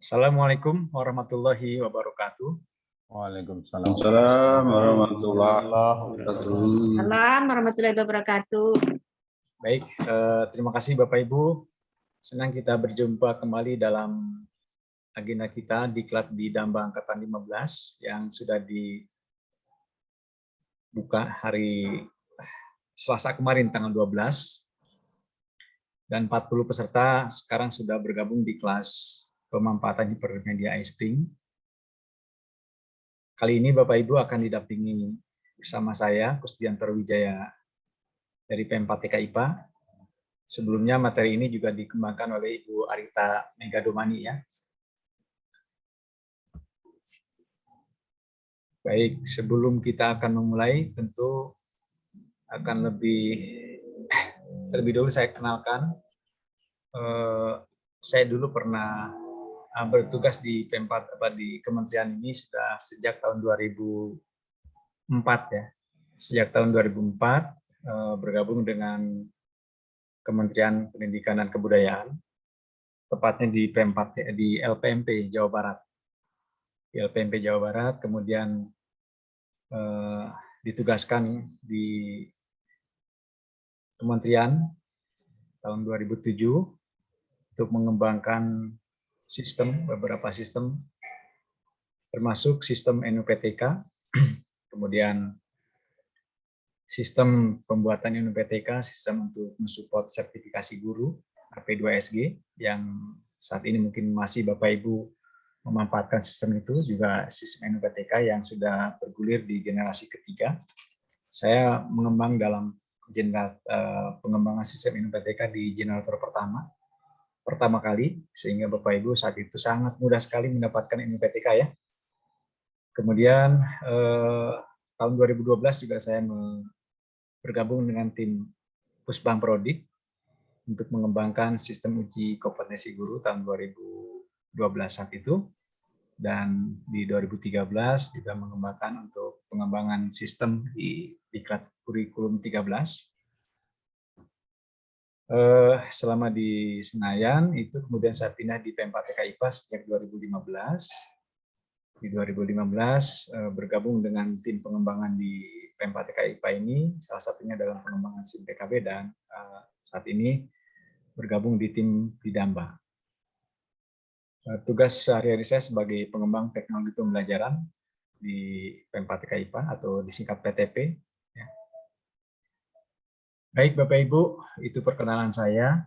Assalamualaikum warahmatullahi wabarakatuh. Waalaikumsalam Waalaikumsalam warahmatullahi wabarakatuh. Salam warahmatullahi wabarakatuh. Baik, terima kasih Bapak Ibu. Senang kita berjumpa kembali dalam agenda kita Diklat di Damba Angkatan 15 yang sudah dibuka hari Selasa kemarin tanggal 12. Dan 40 peserta sekarang sudah bergabung di kelas pemanfaatan hipermedia iSpring. Kali ini Bapak Ibu akan didampingi bersama saya, Kusdiantoro Wijaya dari PM4TK IPA. Sebelumnya materi ini juga dikembangkan oleh Ibu Arita Megadomani ya. Baik, sebelum kita akan memulai, tentu akan terlebih dulu saya kenalkan. Saya dulu pernah bertugas di PM4 di kementerian ini sudah sejak tahun 2004 ya. Sejak tahun 2004 bergabung dengan Kementerian Pendidikan dan Kebudayaan, tepatnya di PM4 di LPMP Jawa Barat. Di LPMP Jawa Barat, kemudian ditugaskan di Kementerian tahun 2007 untuk mengembangkan beberapa sistem, termasuk sistem NUPTK, kemudian sistem pembuatan NUPTK, sistem untuk mensupport sertifikasi guru, AP2SG, yang saat ini mungkin masih Bapak Ibu memanfaatkan sistem itu, juga sistem NUPTK yang sudah bergulir di generasi ketiga. Saya mengembang dalam pengembangan sistem NUPTK di generator pertama kali, sehingga Bapak Ibu saat itu sangat mudah sekali mendapatkan NUPTK ya. Kemudian tahun 2012 juga saya bergabung dengan tim Pusbang Prodik untuk mengembangkan sistem uji kompetensi guru tahun 2012 saat itu, dan di 2013 juga mengembangkan untuk pengembangan sistem di Diklat Kurikulum 13. Selama di Senayan itu kemudian saya pindah di PM4TK IPA sejak 2015. Di 2015 bergabung dengan tim pengembangan di PM4TK IPA ini, salah satunya dalam pengembangan SIM PKB, dan saat ini bergabung di tim di Damba. Tugas sehari-hari saya sebagai pengembang teknologi pembelajaran di PM4TK IPA atau disingkat PTP. Baik Bapak Ibu, itu perkenalan saya.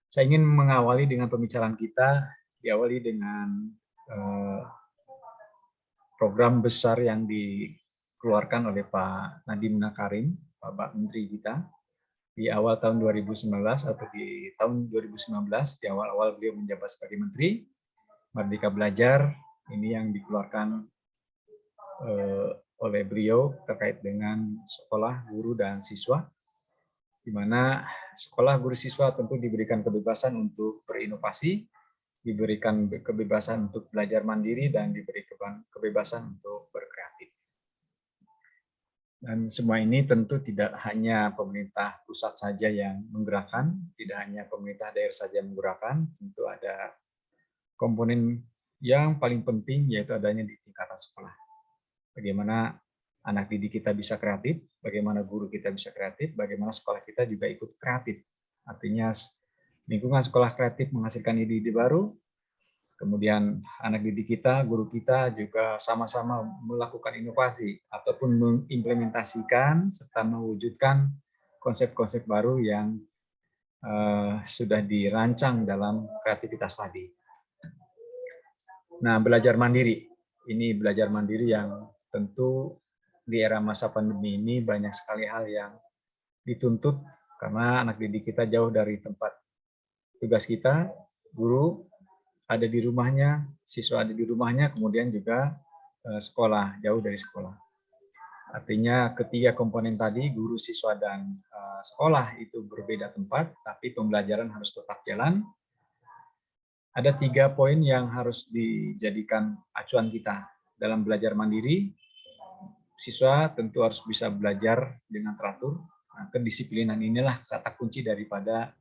Saya ingin mengawali dengan pembicaraan kita, diawali dengan program besar yang dikeluarkan oleh Pak Nadiem Makarim, Pak Menteri kita, di awal tahun 2019 atau di tahun 2019, di awal-awal beliau menjabat sebagai Menteri, Merdeka Belajar, ini yang dikeluarkan oleh beliau terkait dengan sekolah, guru, dan siswa, di mana sekolah, guru, siswa tentu diberikan kebebasan untuk berinovasi, diberikan kebebasan untuk belajar mandiri, dan diberikan kebebasan untuk berkreatif. Dan semua ini tentu tidak hanya pemerintah pusat saja yang menggerakkan, tidak hanya pemerintah daerah saja yang menggerakkan, tentu ada komponen yang paling penting yaitu adanya di tingkatan sekolah. Bagaimana anak didik kita bisa kreatif, bagaimana guru kita bisa kreatif, bagaimana sekolah kita juga ikut kreatif. Artinya lingkungan sekolah kreatif menghasilkan ide-ide baru, kemudian anak didik kita, guru kita juga sama-sama melakukan inovasi ataupun mengimplementasikan serta mewujudkan konsep-konsep baru yang sudah dirancang dalam kreativitas tadi. Nah, belajar mandiri. Ini belajar mandiri yang tentu di era masa pandemi ini banyak sekali hal yang dituntut karena anak didik kita jauh dari tempat tugas kita, guru ada di rumahnya, siswa ada di rumahnya, kemudian juga sekolah, jauh dari sekolah. Artinya ketiga komponen tadi, guru, siswa, dan sekolah itu berbeda tempat, tapi pembelajaran harus tetap jalan. Ada 3 poin yang harus dijadikan acuan kita dalam belajar mandiri. Siswa tentu harus bisa belajar dengan teratur. Nah, kedisiplinan inilah kata kunci daripada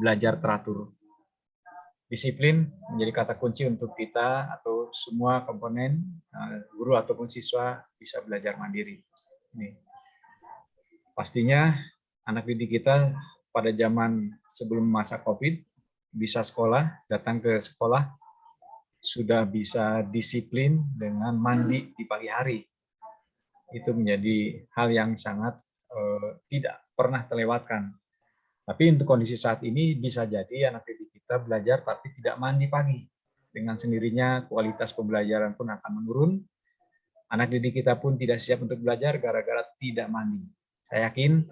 belajar teratur. Disiplin menjadi kata kunci untuk kita atau semua komponen, guru ataupun siswa bisa belajar mandiri. Ini. Pastinya anak didik kita pada zaman sebelum masa COVID bisa sekolah, datang ke sekolah, sudah bisa disiplin dengan mandi di pagi hari. Itu menjadi hal yang sangat tidak pernah terlewatkan. Tapi untuk kondisi saat ini bisa jadi anak didik kita belajar tapi tidak mandi pagi. Dengan sendirinya kualitas pembelajaran pun akan menurun. Anak didik kita pun tidak siap untuk belajar gara-gara tidak mandi. Saya yakin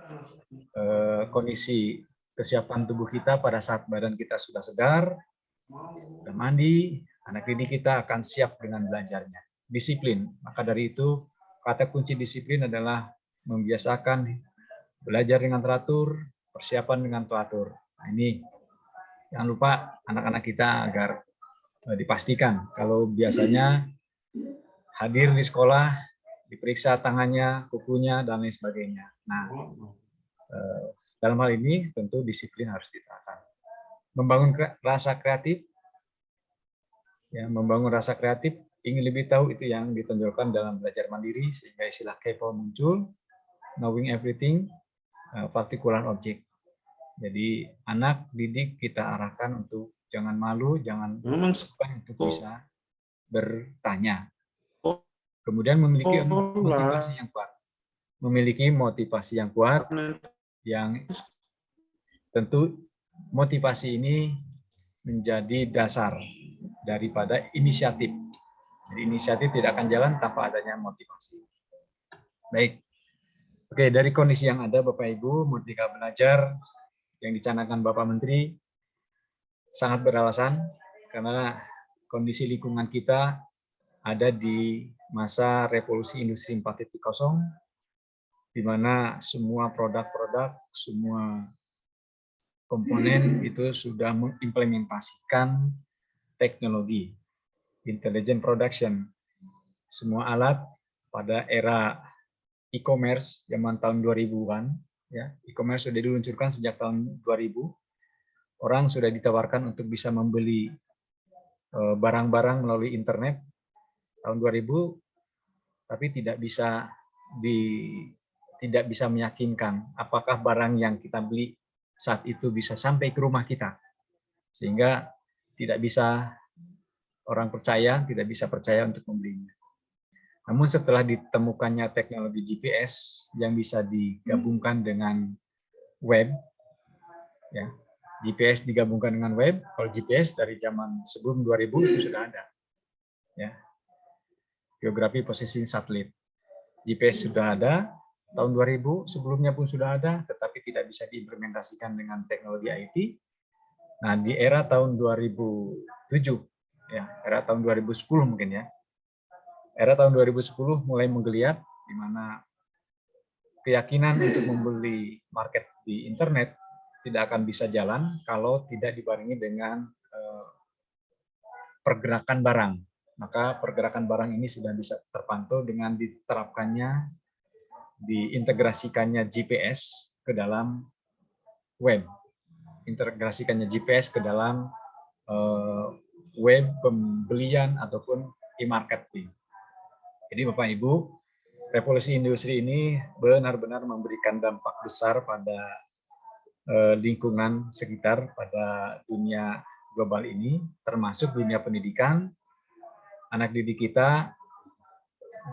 kondisi kesiapan tubuh kita pada saat badan kita sudah segar, sudah mandi, anak didik kita akan siap dengan belajarnya. Disiplin. Maka dari itu kata kunci disiplin adalah membiasakan belajar dengan teratur, persiapan dengan teratur. Nah, ini jangan lupa anak-anak kita agar dipastikan kalau biasanya hadir di sekolah, diperiksa tangannya, kukunya, dan lain sebagainya. Nah, dalam hal ini tentu disiplin harus diterapkan. Membangun rasa kreatif, ya, membangun rasa kreatif, ingin lebih tahu itu yang ditonjolkan dalam belajar mandiri, sehingga istilah kepo muncul, knowing everything, particular object. Jadi anak didik kita arahkan untuk jangan malu, jangan sungkan untuk bisa bertanya. Kemudian memiliki motivasi yang kuat. Memiliki motivasi yang kuat, yang tentu motivasi ini menjadi dasar daripada inisiatif. Jadi inisiatif tidak akan jalan tanpa adanya motivasi. Baik. Oke, dari kondisi yang ada Bapak Ibu, Merdeka Belajar yang dicanangkan Bapak Menteri sangat beralasan karena kondisi lingkungan kita ada di masa revolusi industri 4.0, di mana semua produk-produk, semua komponen itu sudah mengimplementasikan teknologi intelligent production. Semua alat pada era e-commerce zaman tahun 2000-an, ya, e-commerce sudah diluncurkan sejak tahun 2000. Orang sudah ditawarkan untuk bisa membeli barang-barang melalui internet tahun 2000, tapi tidak bisa meyakinkan apakah barang yang kita beli saat itu bisa sampai ke rumah kita, sehingga tidak bisa orang percaya, tidak bisa percaya untuk membelinya. Namun setelah ditemukannya teknologi GPS yang bisa digabungkan dengan web, ya, GPS digabungkan dengan web. Kalau GPS dari zaman sebelum 2000 itu sudah ada, ya, geografi posisi satelit. GPS sudah ada tahun 2000, sebelumnya pun sudah ada, tetapi tidak bisa diimplementasikan dengan teknologi IT. Nah, di era tahun 2007, ya, era tahun 2010 mungkin, ya, era tahun 2010 mulai menggeliat, di mana keyakinan untuk membeli market di internet tidak akan bisa jalan kalau tidak dibarengi dengan pergerakan barang. Maka pergerakan barang ini sudah bisa terpantau dengan diterapkannya, diintegrasikannya GPS ke dalam web. Integrasikannya GPS ke dalam web pembelian ataupun e-marketing. Jadi Bapak Ibu, revolusi industri ini benar-benar memberikan dampak besar pada lingkungan sekitar, pada dunia global ini, termasuk dunia pendidikan. Anak didik kita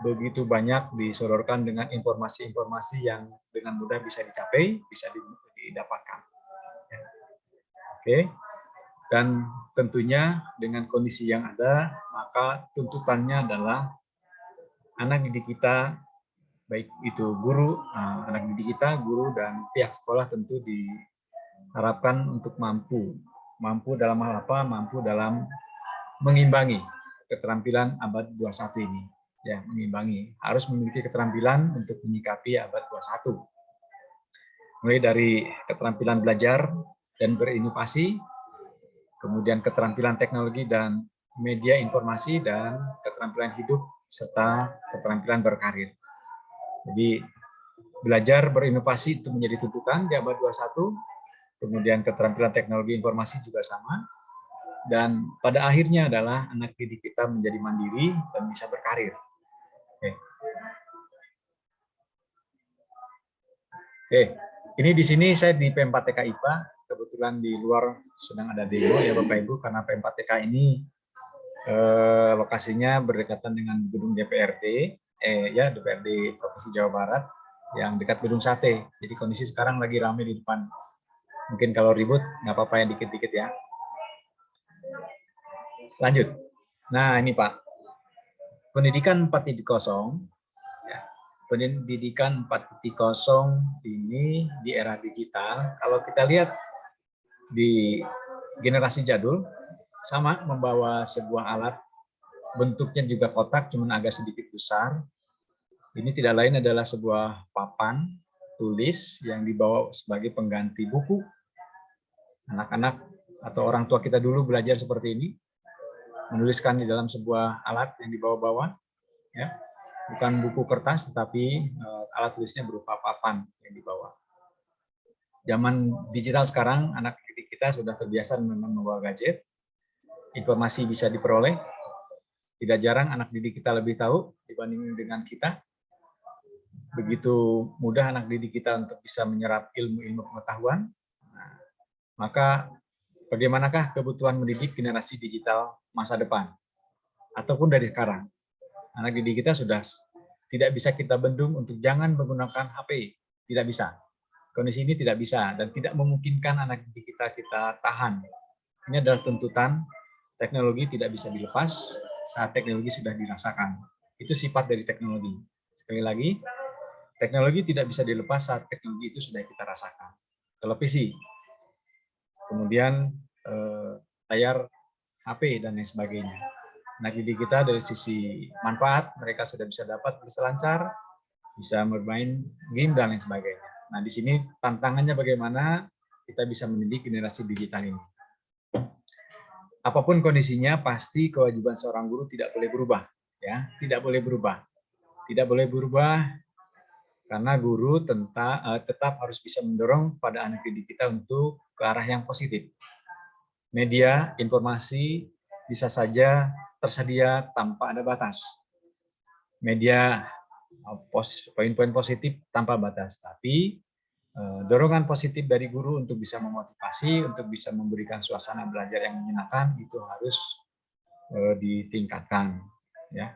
begitu banyak disodorkan dengan informasi-informasi yang dengan mudah bisa dicapai, bisa didapatkan. Oke. Dan tentunya dengan kondisi yang ada, maka tuntutannya adalah anak didik kita, baik itu guru, anak didik kita, guru, dan pihak sekolah tentu diharapkan untuk mampu dalam hal apa? Mampu dalam mengimbangi keterampilan abad 21 ini. Ya, mengimbangi. Harus memiliki keterampilan untuk menyikapi abad 21. Mulai dari keterampilan belajar dan berinovasi, kemudian keterampilan teknologi dan media informasi, dan keterampilan hidup, serta keterampilan berkarir. Jadi belajar berinovasi itu menjadi tuntutan di abad 21, kemudian keterampilan teknologi informasi juga sama, dan pada akhirnya adalah anak didik kita menjadi mandiri dan bisa berkarir. Oke, ini di sini saya di P4TK IPA, kebetulan di luar sedang ada demo ya Bapak Ibu, karena P4TK ini lokasinya berdekatan dengan gedung DPRD, DPRD Provinsi Jawa Barat yang dekat gedung Sate. Jadi kondisi sekarang lagi ramai di depan. Mungkin kalau ribut nggak apa-apa ya, dikit-dikit ya. Lanjut. Nah ini Pak, pendidikan 4.0. Pendidikan 4.0 ini di era digital, kalau kita lihat di generasi jadul, sama membawa sebuah alat, bentuknya juga kotak, cuman agak sedikit besar. Ini tidak lain adalah sebuah papan tulis yang dibawa sebagai pengganti buku. Anak-anak atau orang tua kita dulu belajar seperti ini, menuliskan di dalam sebuah alat yang dibawa-bawa, ya. Bukan buku kertas, tetapi alat tulisnya berupa papan yang dibawa. Zaman digital sekarang, anak didik kita sudah terbiasa membawa gadget, informasi bisa diperoleh. Tidak jarang anak didik kita lebih tahu dibanding dengan kita. Begitu mudah anak didik kita untuk bisa menyerap ilmu-ilmu pengetahuan. Nah, maka bagaimanakah kebutuhan mendidik generasi digital masa depan? Ataupun dari sekarang. Anak didik kita sudah tidak bisa kita bendung untuk jangan menggunakan HP. Tidak bisa. Kondisi ini tidak bisa dan tidak memungkinkan anak didik kita tahan. Ini adalah tuntutan. Teknologi tidak bisa dilepas saat teknologi sudah dirasakan. Itu sifat dari teknologi. Sekali lagi, teknologi tidak bisa dilepas saat teknologi itu sudah kita rasakan. Televisi, kemudian layar HP dan lain sebagainya. Nah, didik kita dari sisi manfaat, mereka sudah bisa dapat berselancar, bisa bermain game dan lain sebagainya. Nah, di sini tantangannya bagaimana kita bisa mendidik generasi digital ini. Apapun kondisinya, pasti kewajiban seorang guru tidak boleh berubah, ya, tidak boleh berubah. Tidak boleh berubah karena guru tetap harus bisa mendorong pada anak didik kita untuk ke arah yang positif. Media, informasi bisa saja tersedia tanpa ada batas. Media, poin-poin positif tanpa batas, tapi dorongan positif dari guru untuk bisa memotivasi, untuk bisa memberikan suasana belajar yang menyenangkan, itu harus ditingkatkan, ya.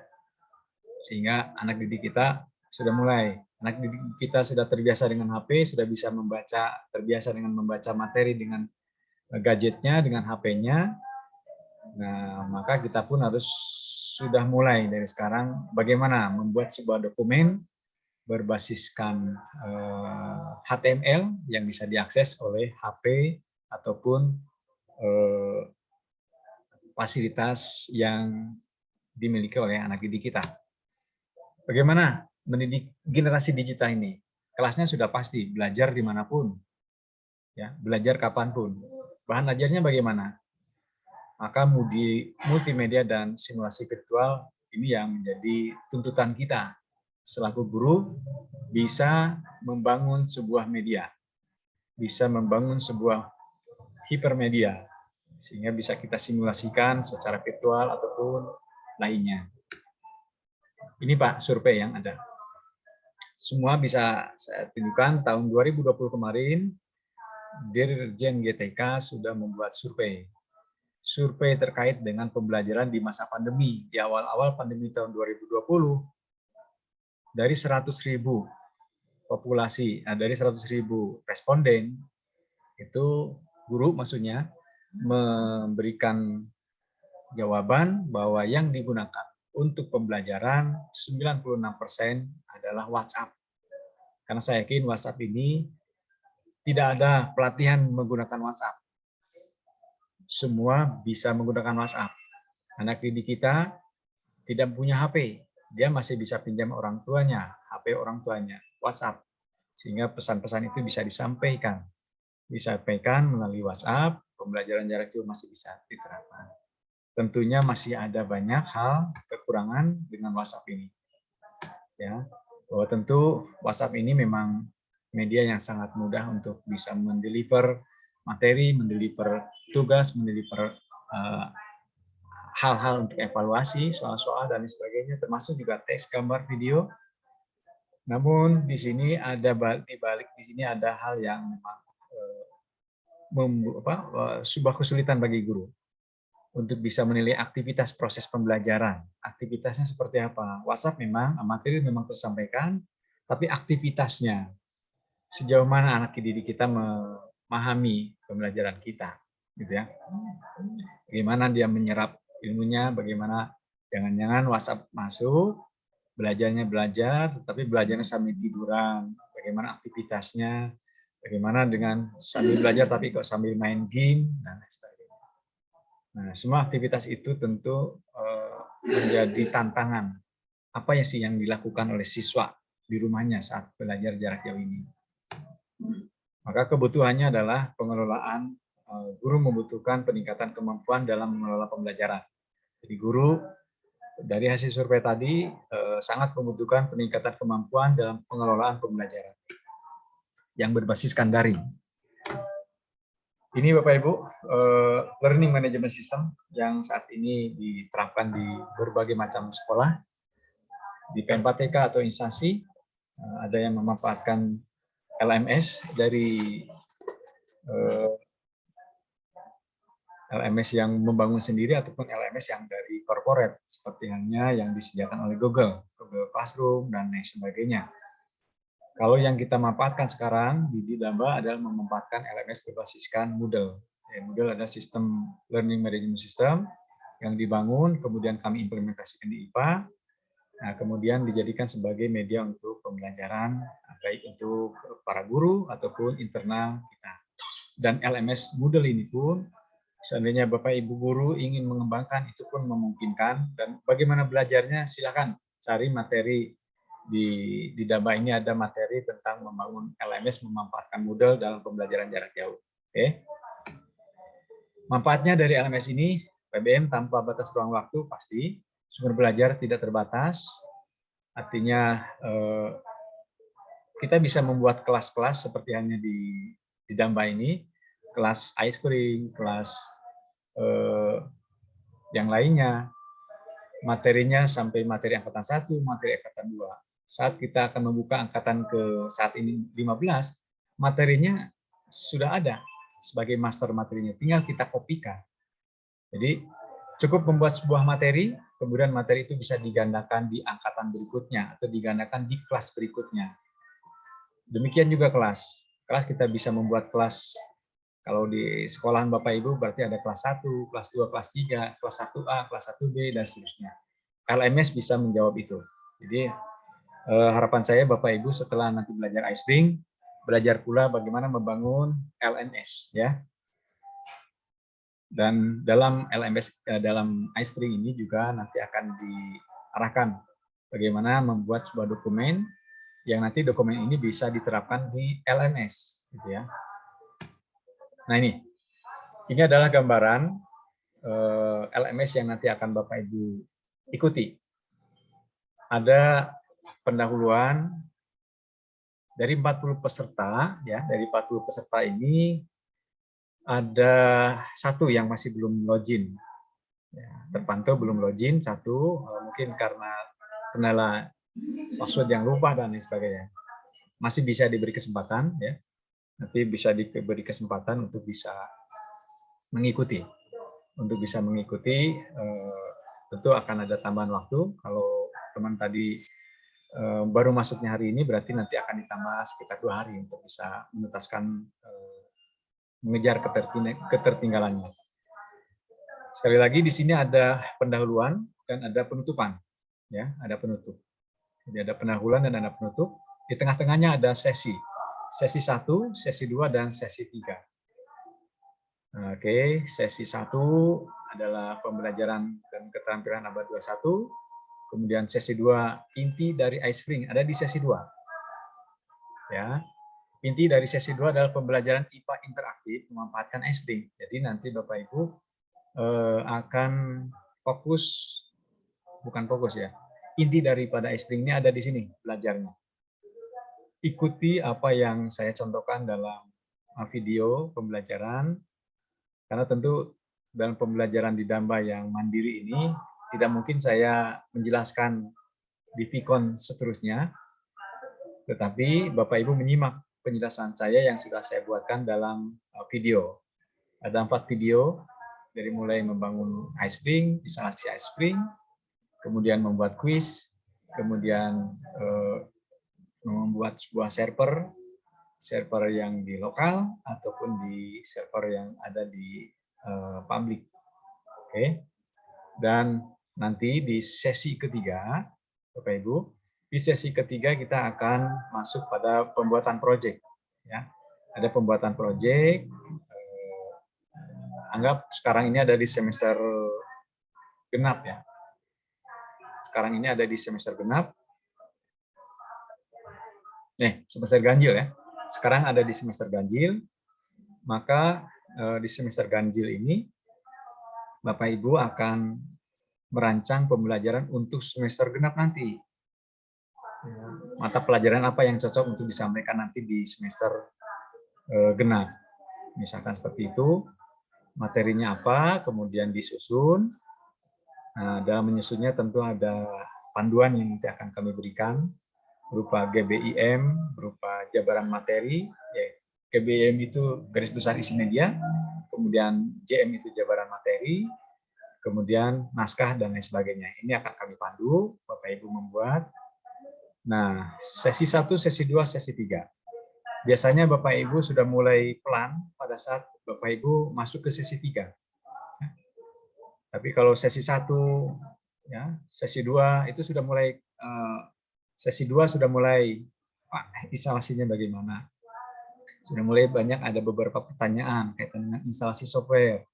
Sehingga anak didik kita sudah mulai, anak didik kita sudah terbiasa dengan HP, sudah bisa membaca, terbiasa dengan membaca materi dengan gadgetnya, dengan HP-nya. Nah, maka kita pun harus sudah mulai dari sekarang bagaimana membuat sebuah dokumen berbasiskan HTML yang bisa diakses oleh HP ataupun fasilitas yang dimiliki oleh anak didik kita. Bagaimana mendidik generasi digital ini? Kelasnya sudah pasti, belajar dimanapun, ya, belajar kapanpun. Bahan ajarnya bagaimana? Maka multimedia dan simulasi virtual ini yang menjadi tuntutan kita. Selaku guru, bisa membangun sebuah media, bisa membangun sebuah hipermedia, sehingga bisa kita simulasikan secara virtual ataupun lainnya. Ini Pak, survei yang ada. Semua bisa saya tunjukkan, tahun 2020 kemarin, Dirjen GTK sudah membuat survei. Survei terkait dengan pembelajaran di masa pandemi, di awal-awal pandemi tahun 2020, dari 100.000 populasi, dari 100.000 responden, itu guru maksudnya memberikan jawaban bahwa yang digunakan untuk pembelajaran 96% adalah WhatsApp. Karena saya yakin WhatsApp ini tidak ada pelatihan menggunakan WhatsApp. Semua bisa menggunakan WhatsApp. Anak didik kita tidak punya HP, dia masih bisa pinjam orang tuanya, HP orang tuanya, WhatsApp. Sehingga pesan-pesan itu bisa disampaikan melalui WhatsApp, pembelajaran jarak jauh masih bisa diterapkan. Tentunya masih ada banyak hal kekurangan dengan WhatsApp ini. Ya, bahwa tentu WhatsApp ini memang media yang sangat mudah untuk bisa mendeliver materi, mendeliver tugas, mendeliver hal-hal untuk evaluasi, soal-soal dan sebagainya, termasuk juga teks, gambar, video. Namun di sini ada di sini ada hal yang memang sebuah kesulitan bagi guru untuk bisa menilai aktivitas proses pembelajaran. Aktivitasnya seperti apa? WhatsApp memang, materi memang tersampaikan, tapi aktivitasnya, sejauh mana anak didik kita memahami pembelajaran kita, gitu ya. Bagaimana dia menyerap ilmunya, bagaimana jangan-jangan WhatsApp masuk, belajarnya belajar, tapi belajarnya sambil tiduran, bagaimana aktivitasnya, bagaimana dengan sambil belajar tapi kok sambil main game, dan lain sebagainya. Nah, semua aktivitas itu tentu menjadi tantangan. Apa yang sih yang dilakukan oleh siswa di rumahnya saat belajar jarak jauh ini? Maka kebutuhannya adalah pengelolaan. Guru membutuhkan peningkatan kemampuan dalam mengelola pembelajaran. Jadi guru dari hasil survei tadi sangat membutuhkan peningkatan kemampuan dalam pengelolaan pembelajaran yang berbasiskan daring. Ini Bapak Ibu, learning management system yang saat ini diterapkan di berbagai macam sekolah, di PMK atau instansi, ada yang memanfaatkan LMS dari LMS yang membangun sendiri ataupun LMS yang dari corporate, seperti halnya yang disediakan oleh Google Classroom, dan lain sebagainya. Kalau yang kita manfaatkan sekarang di Didaba adalah memanfaatkan LMS berbasiskan Moodle. Moodle adalah sistem learning management system yang dibangun, kemudian kami implementasikan di IPA, nah, kemudian dijadikan sebagai media untuk pembelajaran, baik untuk para guru ataupun internal kita. Dan LMS Moodle ini pun, seandainya Bapak Ibu guru ingin mengembangkan, itu pun memungkinkan. Dan bagaimana belajarnya, silakan cari materi. Di Daba ini ada materi tentang membangun LMS, memanfaatkan Moodle dalam pembelajaran jarak jauh. Oke. Manfaatnya dari LMS ini, PBM tanpa batas ruang waktu pasti, sumber belajar tidak terbatas, artinya kita bisa membuat kelas-kelas seperti halnya di Damba ini, kelas ice cream, kelas yang lainnya, materinya sampai materi angkatan 1, materi angkatan 2. Saat kita akan membuka angkatan ke saat ini 15, materinya sudah ada sebagai master materinya, tinggal kita kopikan. Jadi cukup membuat sebuah materi, kemudian materi itu bisa digandakan di angkatan berikutnya atau digandakan di kelas berikutnya. Demikian juga kelas. Kelas kita bisa membuat kelas, kalau di sekolahan Bapak Ibu berarti ada kelas 1, kelas 2, kelas 3, kelas 1A, kelas 1B, dan seterusnya. LMS bisa menjawab itu. Jadi harapan saya Bapak Ibu setelah nanti belajar iSpring, belajar pula bagaimana membangun LMS, ya. Dan dalam LMS, dalam iSpring ini juga nanti akan diarahkan bagaimana membuat sebuah dokumen yang nanti dokumen ini bisa diterapkan di LMS, gitu ya. Nah, ini adalah gambaran LMS yang nanti akan Bapak Ibu ikuti. Ada pendahuluan dari 40 peserta, ya. Dari 40 peserta ini ada satu yang masih belum login, ya, terpantau belum login satu, mungkin karena kendala password yang lupa dan lain sebagainya. Masih bisa diberi kesempatan, ya. Nanti bisa diberi kesempatan untuk bisa mengikuti. Untuk bisa mengikuti, tentu akan ada tambahan waktu. Kalau teman tadi baru masuknya hari ini, berarti nanti akan ditambah sekitar 2 hari untuk bisa menuntaskan, mengejar ketertinggalannya. Sekali lagi di sini ada pendahuluan dan ada penutupan, ya, ada penutup. Jadi ada pendahuluan dan ada penutup. Di tengah-tengahnya ada sesi 1, sesi 2, dan sesi 3. Oke, sesi 1 adalah pembelajaran dan keterampilan abad 21. Kemudian sesi 2, inti dari iSpring, ada di sesi 2. Ya. Inti dari sesi 2 adalah pembelajaran IPA interaktif memanfaatkan iSpring. Jadi nanti Bapak Ibu akan fokus, bukan fokus ya, inti daripada iSpring ini ada di sini belajarnya. Ikuti apa yang saya contohkan dalam video pembelajaran, karena tentu dalam pembelajaran di Damba yang mandiri ini, tidak mungkin saya menjelaskan di Vicon seterusnya, tetapi Bapak Ibu menyimak penjelasan saya yang sudah saya buatkan dalam video. Ada 4 video, dari mulai membangun iSpring, instalasi iSpring, kemudian membuat kuis, kemudian membuat sebuah server yang di lokal ataupun di server yang ada di public. Oke. Dan nanti di sesi ketiga, Bapak Ibu, di sesi ketiga kita akan masuk pada pembuatan proyek. Ya, ada pembuatan proyek. Anggap sekarang ini ada di semester genap ya. Sekarang ini ada di semester genap. Semester ganjil ya. Sekarang ada di semester ganjil. Maka di semester ganjil ini Bapak Ibu akan merancang pembelajaran untuk semester genap nanti. Mata pelajaran apa yang cocok untuk disampaikan nanti di semester genap. Misalkan seperti itu, materinya apa, kemudian disusun. Nah, dalam menyusunnya tentu ada panduan yang nanti akan kami berikan, berupa GBIM, berupa jabaran materi. GBIM itu garis besar isi media, kemudian JM itu jabaran materi, kemudian naskah dan lain sebagainya. Ini akan kami pandu, Bapak Ibu membuat. Nah, sesi 1, sesi 2, sesi 3. Biasanya Bapak Ibu sudah mulai pelan pada saat Bapak Ibu masuk ke sesi 3. Tapi kalau sesi 1, ya, sesi 2 itu sudah mulai, sesi 2 sudah mulai, Pak, instalasinya bagaimana? Sudah mulai banyak ada beberapa pertanyaan kaitan dengan instalasi software.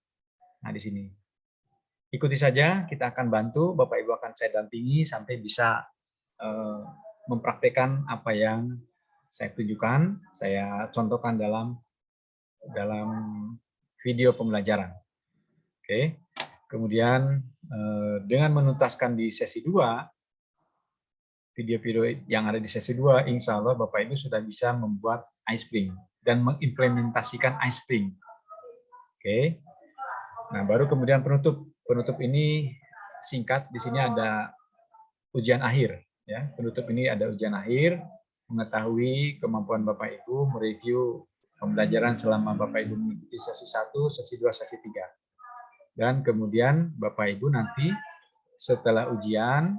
Nah, di sini. Ikuti saja, kita akan bantu, Bapak Ibu akan saya dampingi sampai bisa mempraktekkan apa yang saya tunjukkan, saya contohkan dalam video pembelajaran. Oke. Kemudian dengan menuntaskan di sesi 2, video-video yang ada di sesi 2, insya Allah Bapak Ibu sudah bisa membuat iSpring dan mengimplementasikan iSpring. Oke. Nah, baru kemudian penutup. Penutup ini singkat, di sini ada ujian akhir. Ya, penutup ini ada ujian akhir, mengetahui kemampuan Bapak Ibu, mereview pembelajaran selama Bapak Ibu mengikuti sesi 1, sesi 2, sesi 3. Dan kemudian Bapak Ibu nanti setelah ujian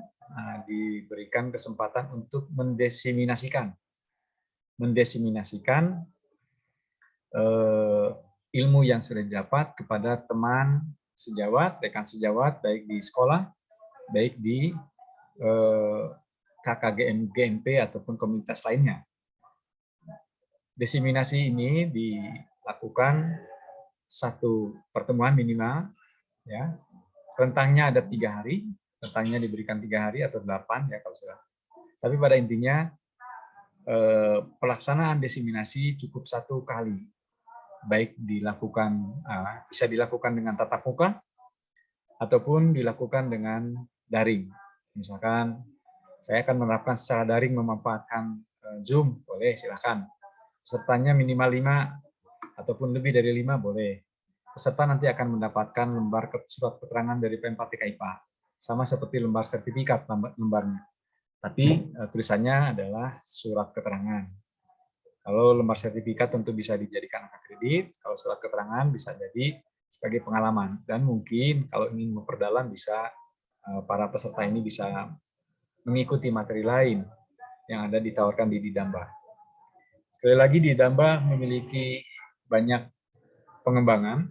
diberikan kesempatan untuk mendesiminasikan ilmu yang sudah didapat kepada teman sejawat, rekan sejawat, baik di sekolah, baik di KKGM, GMP, ataupun komunitas lainnya. Desiminasi ini dilakukan 1 pertemuan minimal, ya. Rentangnya ada 3 hari, rentangnya diberikan 3 hari atau 8 ya kalau salah. Tapi pada intinya pelaksanaan desiminasi cukup 1 kali, baik dilakukan bisa dilakukan dengan tatap muka ataupun dilakukan dengan daring. Misalkan saya akan menerapkan secara daring memanfaatkan Zoom, boleh silakan. Pesertanya minimal 5 ataupun lebih dari 5 boleh. Peserta nanti akan mendapatkan lembar surat keterangan dari Pempat IPA, sama seperti lembar sertifikat lembarnya. Tapi tulisannya adalah surat keterangan. Kalau lembar sertifikat tentu bisa dijadikan angka kredit, kalau surat keterangan bisa jadi sebagai pengalaman. Dan mungkin kalau ingin memperdalam bisa para peserta ini bisa mengikuti materi lain yang ada ditawarkan di Didamba. Sekali lagi, Didamba memiliki banyak pengembangan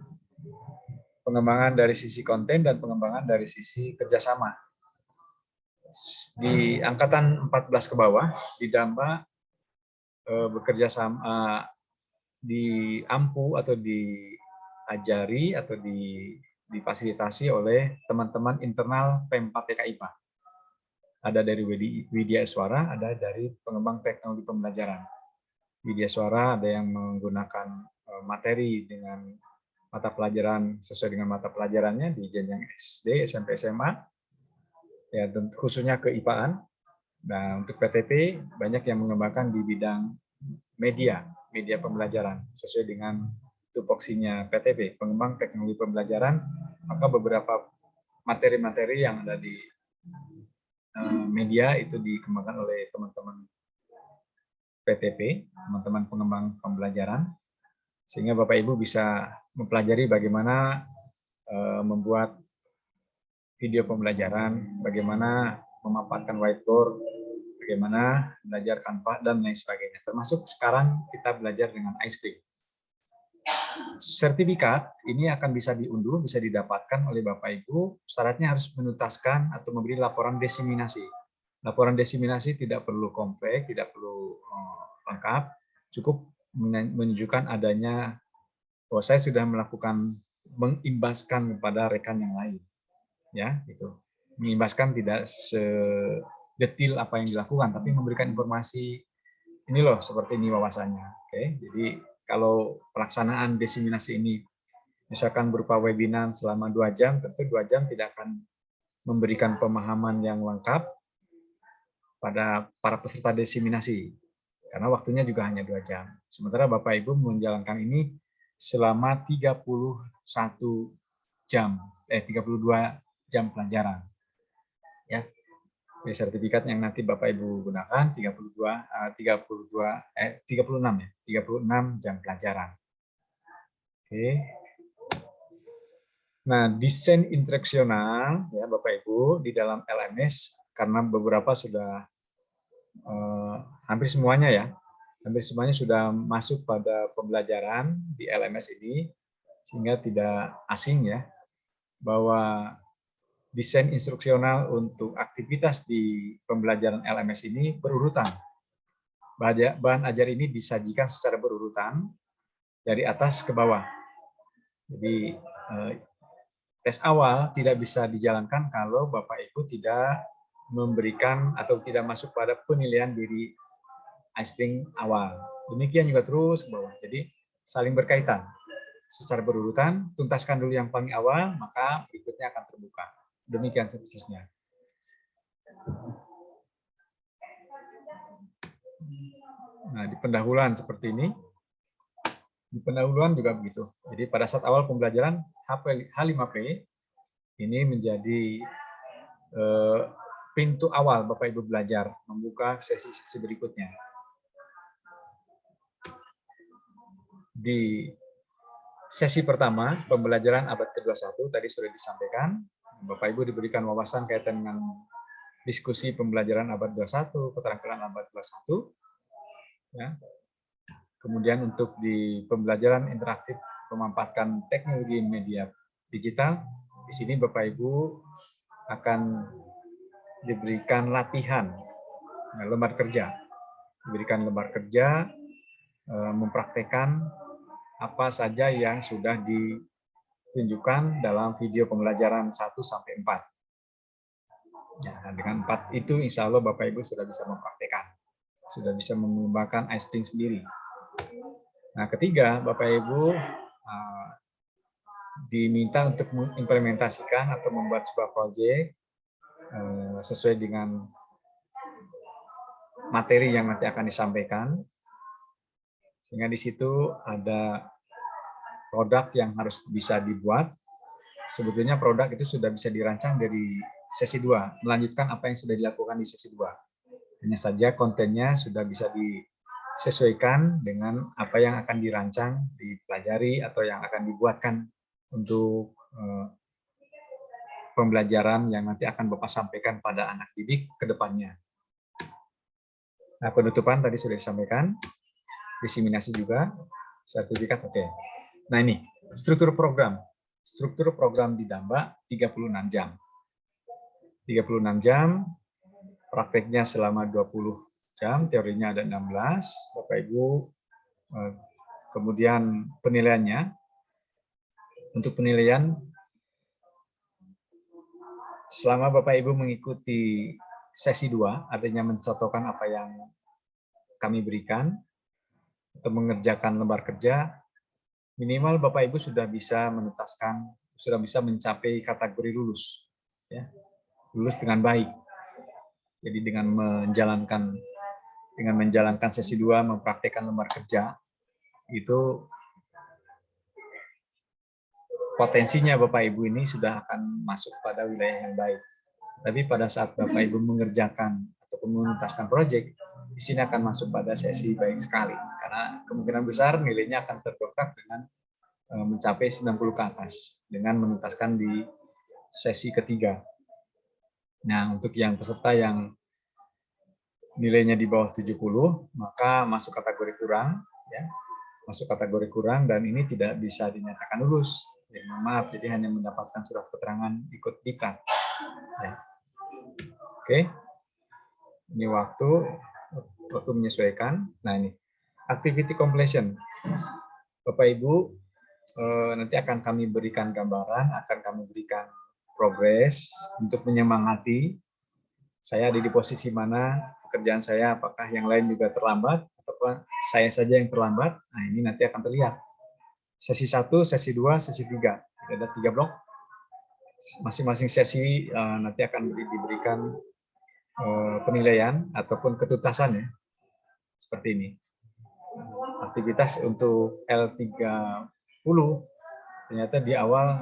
dari sisi konten dan pengembangan dari sisi kerjasama. Di angkatan 14 ke bawah, Didamba bekerja sama, diampu atau diajari atau difasilitasi oleh teman-teman internal Pempat IPA. Ada dari Widya Suara, ada dari pengembang teknologi pembelajaran. Widya Suara ada yang menggunakan materi dengan mata pelajaran sesuai dengan mata pelajarannya di jenjang SD, SMP, SMA, ya khususnya keIPA-an. Nah, untuk PTP banyak yang mengembangkan di bidang media pembelajaran sesuai dengan tupoksinya PTP, pengembang teknologi pembelajaran maka beberapa materi-materi yang ada di media itu dikembangkan oleh teman-teman PTP, teman-teman pengembang pembelajaran, sehingga Bapak Ibu bisa mempelajari bagaimana membuat video pembelajaran, bagaimana memanfaatkan whiteboard, bagaimana belajar Canva, dan lain sebagainya. Termasuk sekarang kita belajar dengan iSpring. Sertifikat ini akan bisa diunduh, bisa didapatkan oleh Bapak Ibu, syaratnya harus menuntaskan atau memberi laporan desiminasi. Laporan desiminasi tidak perlu kompleks, tidak perlu lengkap, cukup menunjukkan adanya bahwa saya sudah melakukan mengimbaskan kepada rekan yang lain. Ya, gitu. Mengimbaskan tidak sedetil apa yang dilakukan, tapi memberikan informasi, ini loh seperti ini wawasannya. Oke, jadi kalau pelaksanaan desiminasi ini misalkan berupa webinar selama 2 jam, tentu 2 jam tidak akan memberikan pemahaman yang lengkap pada para peserta desiminasi, karena waktunya juga hanya 2 jam. Sementara Bapak Ibu menjalankan ini selama 31 jam, 32 jam pelajaran. Ya. Sertifikat yang nanti Bapak Ibu gunakan 36 jam pelajaran. Oke. Nah, desain instruksional ya Bapak Ibu di dalam LMS, karena beberapa sudah hampir semuanya ya, hampir semuanya sudah masuk pada pembelajaran di LMS ini, sehingga tidak asing ya bahwa desain instruksional untuk aktivitas di pembelajaran LMS ini berurutan. Bahan ajar ini disajikan secara berurutan dari atas ke bawah. Jadi tes awal tidak bisa dijalankan kalau Bapak Ibu tidak memberikan atau tidak masuk pada penilaian diri iSpring awal. Demikian juga terus ke bawah. Jadi saling berkaitan. Secara berurutan, tuntaskan dulu yang paling awal, maka berikutnya akan terbuka. Demikian seterusnya. Nah, di pendahuluan seperti ini. Di pendahuluan juga begitu. Jadi pada saat awal pembelajaran H5P ini menjadi pintu awal Bapak Ibu belajar, membuka sesi-sesi berikutnya. Di sesi pertama, pembelajaran abad ke-21, tadi sudah disampaikan, Bapak Ibu diberikan wawasan kaitan dengan diskusi pembelajaran abad 21, keterampilan abad 21. Ya. Kemudian untuk di pembelajaran interaktif memanfaatkan teknologi media digital, di sini Bapak Ibu akan diberikan latihan, lembar kerja. Diberikan lembar kerja, mempraktekkan apa saja yang sudah ditunjukkan dalam video pembelajaran 1-4. Ya, dengan 4 itu insya Allah Bapak Ibu sudah bisa mempraktekkan, sudah bisa mengembangkan iSpring sendiri. Nah, ketiga, Bapak Ibu diminta untuk mengimplementasikan atau membuat sebuah proyek sesuai dengan materi yang nanti akan disampaikan, sehingga di situ ada produk yang harus bisa dibuat. Sebetulnya produk itu sudah bisa dirancang dari sesi 2, melanjutkan apa yang sudah dilakukan di sesi 2. Hanya saja kontennya sudah bisa disesuaikan dengan apa yang akan dirancang, dipelajari, atau yang akan dibuatkan untuk pembelajaran yang nanti akan Bapak sampaikan pada anak didik ke depannya. Nah, penutupan tadi sudah disampaikan, diseminasi juga, sertifikat oke. Nah, ini struktur program. Struktur program di Damba 36 jam. 36 jam, prakteknya selama 20 jam, teorinya ada 16, Bapak Ibu. Kemudian penilaiannya, untuk penilaian, selama Bapak Ibu mengikuti sesi 2, artinya mencontohkan apa yang kami berikan, atau mengerjakan lembar kerja, minimal Bapak Ibu sudah bisa menuntaskan, sudah bisa mencapai kategori lulus. Ya, lulus dengan baik. Jadi dengan menjalankan sesi 2, mempraktekkan lembar kerja, itu potensinya Bapak Ibu ini sudah akan masuk pada wilayah yang baik. Tapi pada saat Bapak Ibu mengerjakan ataupun menuntaskan proyek, di sini akan masuk pada sesi baik sekali. Karena kemungkinan besar nilainya akan terdongkrak dengan mencapai 90 ke atas dengan menuntaskan di sesi ketiga. Nah, untuk yang peserta yang nilainya di bawah 70, maka masuk kategori kurang, ya, masuk kategori kurang dan ini tidak bisa dinyatakan lulus. Ya, maaf, jadi hanya mendapatkan surat keterangan ikut diklat. Ya. Oke, ini waktu menyesuaikan. Nah ini activity completion. Bapak Ibu nanti akan kami berikan gambaran, akan kami berikan progres untuk menyemangati saya ada di posisi mana, pekerjaan saya apakah yang lain juga terlambat atau saya saja yang terlambat. Nah ini nanti akan terlihat. Sesi 1, sesi 2, sesi 3. Ada 3 blok. Masing-masing sesi nanti akan diberikan penilaian ataupun ketuntasan ya. Seperti ini. Aktivitas untuk L30 ternyata di awal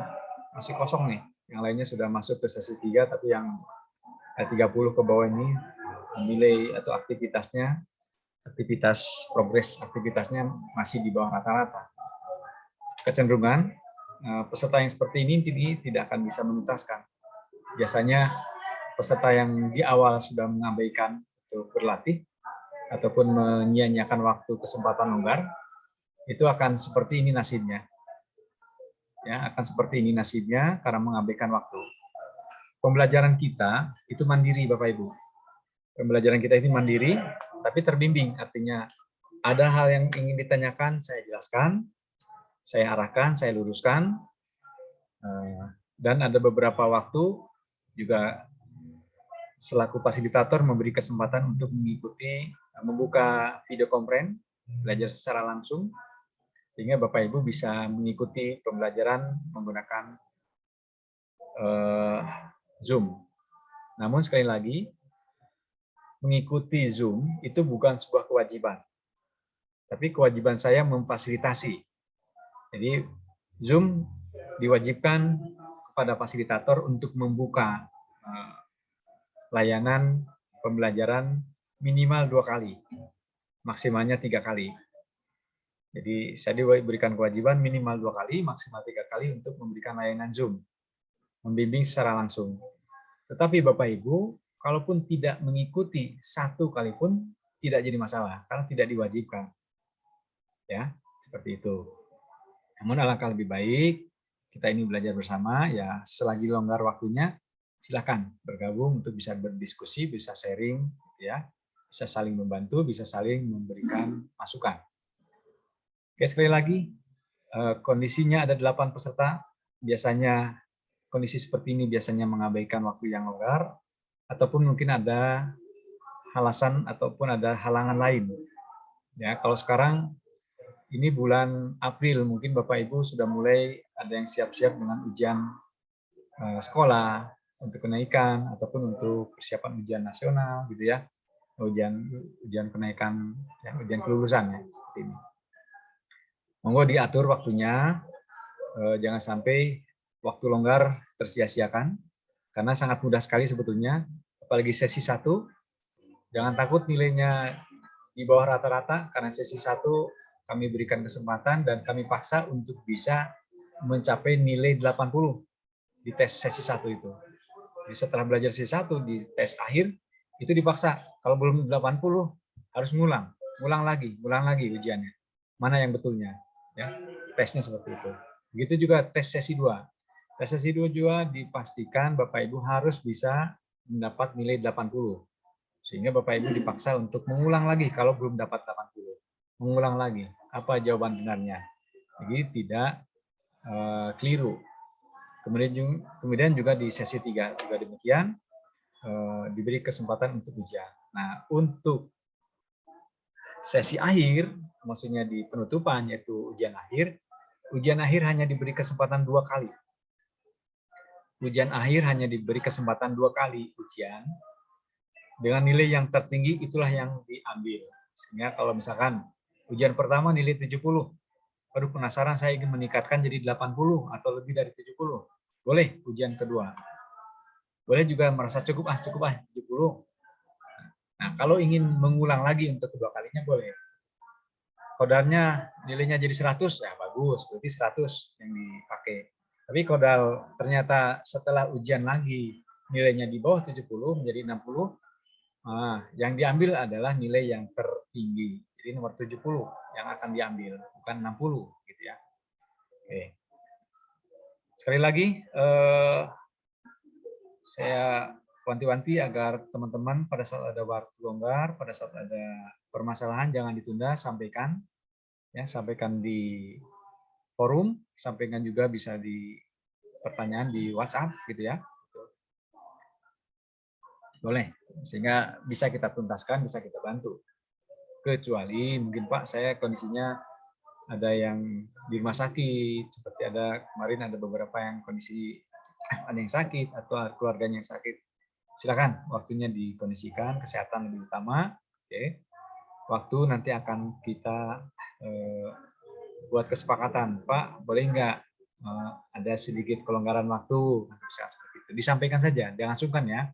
masih kosong nih. Yang lainnya sudah masuk ke sesi 3, tapi yang L30 ke bawah ini nilai atau aktivitas progres aktivitasnya masih di bawah rata-rata. Kecenderungan peserta yang seperti ini tidak akan bisa menuntaskan. Biasanya peserta yang di awal sudah mengabaikan untuk berlatih ataupun menyia-nyiakan waktu kesempatan longgar, itu akan seperti ini nasibnya. Ya, akan seperti ini nasibnya karena mengabaikan waktu. Pembelajaran kita itu mandiri, Bapak Ibu. Pembelajaran kita ini mandiri, tapi terbimbing. Artinya ada hal yang ingin ditanyakan, saya jelaskan, saya arahkan, saya luruskan, dan ada beberapa waktu juga selaku fasilitator memberi kesempatan untuk mengikuti, membuka video konferensi, belajar secara langsung, sehingga Bapak Ibu bisa mengikuti pembelajaran menggunakan Zoom. Namun sekali lagi, mengikuti Zoom itu bukan sebuah kewajiban, tapi kewajiban saya memfasilitasi. Jadi Zoom diwajibkan kepada fasilitator untuk membuka layanan pembelajaran minimal 2 kali, maksimalnya 3 kali. Jadi saya diberikan kewajiban minimal 2 kali, maksimal 3 kali untuk memberikan layanan Zoom, membimbing secara langsung. Tetapi Bapak Ibu, kalaupun tidak mengikuti 1 kali pun tidak jadi masalah, karena tidak diwajibkan. Ya, seperti itu. Namun alangkah lebih baik kita ini belajar bersama, ya selagi longgar waktunya, silakan bergabung untuk bisa berdiskusi, bisa sharing, ya, bisa saling membantu, bisa saling memberikan masukan. Oke, sekali lagi, kondisinya ada 8 peserta. Biasanya kondisi seperti ini biasanya mengabaikan waktu yang longgar, ataupun mungkin ada alasan ataupun ada halangan lain. Ya, kalau sekarang ini bulan April, mungkin Bapak Ibu sudah mulai ada yang siap-siap dengan ujian sekolah untuk kenaikan ataupun untuk persiapan ujian nasional, gitu ya, ujian kenaikan, ya, ujian kelulusan ya, seperti ini. Monggo diatur waktunya, jangan sampai waktu longgar tersia-siakan, karena sangat mudah sekali sebetulnya, apalagi sesi 1, jangan takut nilainya di bawah rata-rata, karena sesi 1 kami berikan kesempatan dan kami paksa untuk bisa mencapai nilai 80 di tes sesi 1 itu. Jadi setelah belajar sesi 1 di tes akhir, itu dipaksa, kalau belum 80 harus ngulang lagi ujiannya. Mana yang betulnya? Ya, tesnya seperti itu. Begitu juga tes sesi 2. Tes sesi 2 juga dipastikan Bapak Ibu harus bisa mendapat nilai 80. Sehingga Bapak Ibu dipaksa untuk mengulang lagi kalau belum dapat 80. Mengulang lagi, apa jawaban benarnya. Jadi tidak keliru. Kemudian juga di sesi 3 juga demikian, diberi kesempatan untuk ujian. Nah, untuk sesi akhir, maksudnya di penutupan, yaitu ujian akhir hanya diberi kesempatan 2 kali. Ujian akhir hanya diberi kesempatan 2 kali ujian, dengan nilai yang tertinggi itulah yang diambil. Sehingga kalau misalkan ujian pertama nilai 70, aduh penasaran saya ingin meningkatkan jadi 80 atau lebih dari 70. Boleh ujian kedua. Boleh juga merasa cukup 70. Nah, kalau ingin mengulang lagi untuk kedua kalinya boleh. Kodalnya nilainya jadi 100, ya bagus, berarti 100 yang dipakai. Tapi kodal ternyata setelah ujian lagi nilainya di bawah 70 menjadi 60, yang diambil adalah nilai yang tertinggi. Jadi nomor 70 yang akan diambil, bukan 60 gitu ya. Oke. Sekali lagi saya wanti-wanti agar teman-teman pada saat ada waktu longgar, pada saat ada permasalahan jangan ditunda, sampaikan ya, sampaikan di forum, sampaikan juga bisa di pertanyaan di WhatsApp gitu ya. Boleh, sehingga bisa kita tuntaskan, bisa kita bantu. Kecuali mungkin Pak, saya kondisinya ada yang di rumah sakit, seperti ada kemarin ada beberapa yang kondisi ada yang sakit atau keluarganya yang sakit. Silakan waktunya dikondisikan, kesehatan lebih utama. Oke. Waktu nanti akan kita buat kesepakatan, Pak, boleh nggak ada sedikit kelonggaran waktu, bisa seperti itu. Disampaikan saja, jangan sungkan ya.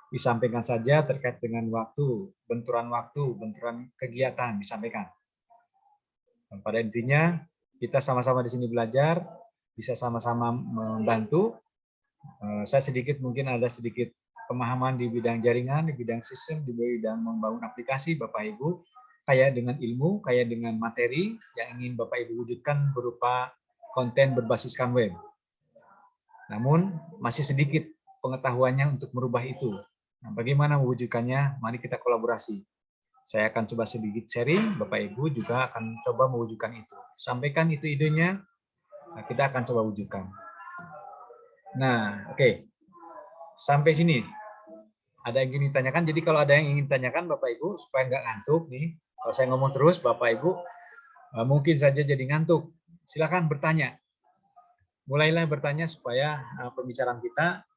Disampaikan saja terkait dengan waktu, benturan kegiatan disampaikan. Dan pada intinya kita sama-sama di sini belajar, bisa sama-sama membantu. Saya sedikit mungkin ada sedikit pemahaman di bidang jaringan, di bidang sistem, di bidang membangun aplikasi, Bapak Ibu, kaya dengan ilmu, kaya dengan materi yang ingin Bapak Ibu wujudkan berupa konten berbasiskan web. Namun masih sedikit pengetahuannya untuk merubah itu. Nah, bagaimana mewujudkannya? Mari kita kolaborasi. Saya akan coba sedikit sharing, Bapak Ibu juga akan coba mewujudkan itu. Sampaikan itu idenya, nah, kita akan coba wujudkan. Nah, oke. Sampai sini. Ada yang ingin ditanyakan? Jadi kalau ada yang ingin ditanyakan Bapak Ibu, supaya nggak ngantuk nih, kalau saya ngomong terus, Bapak Ibu mungkin saja jadi ngantuk. Silakan bertanya. Mulailah bertanya supaya pembicaraan kita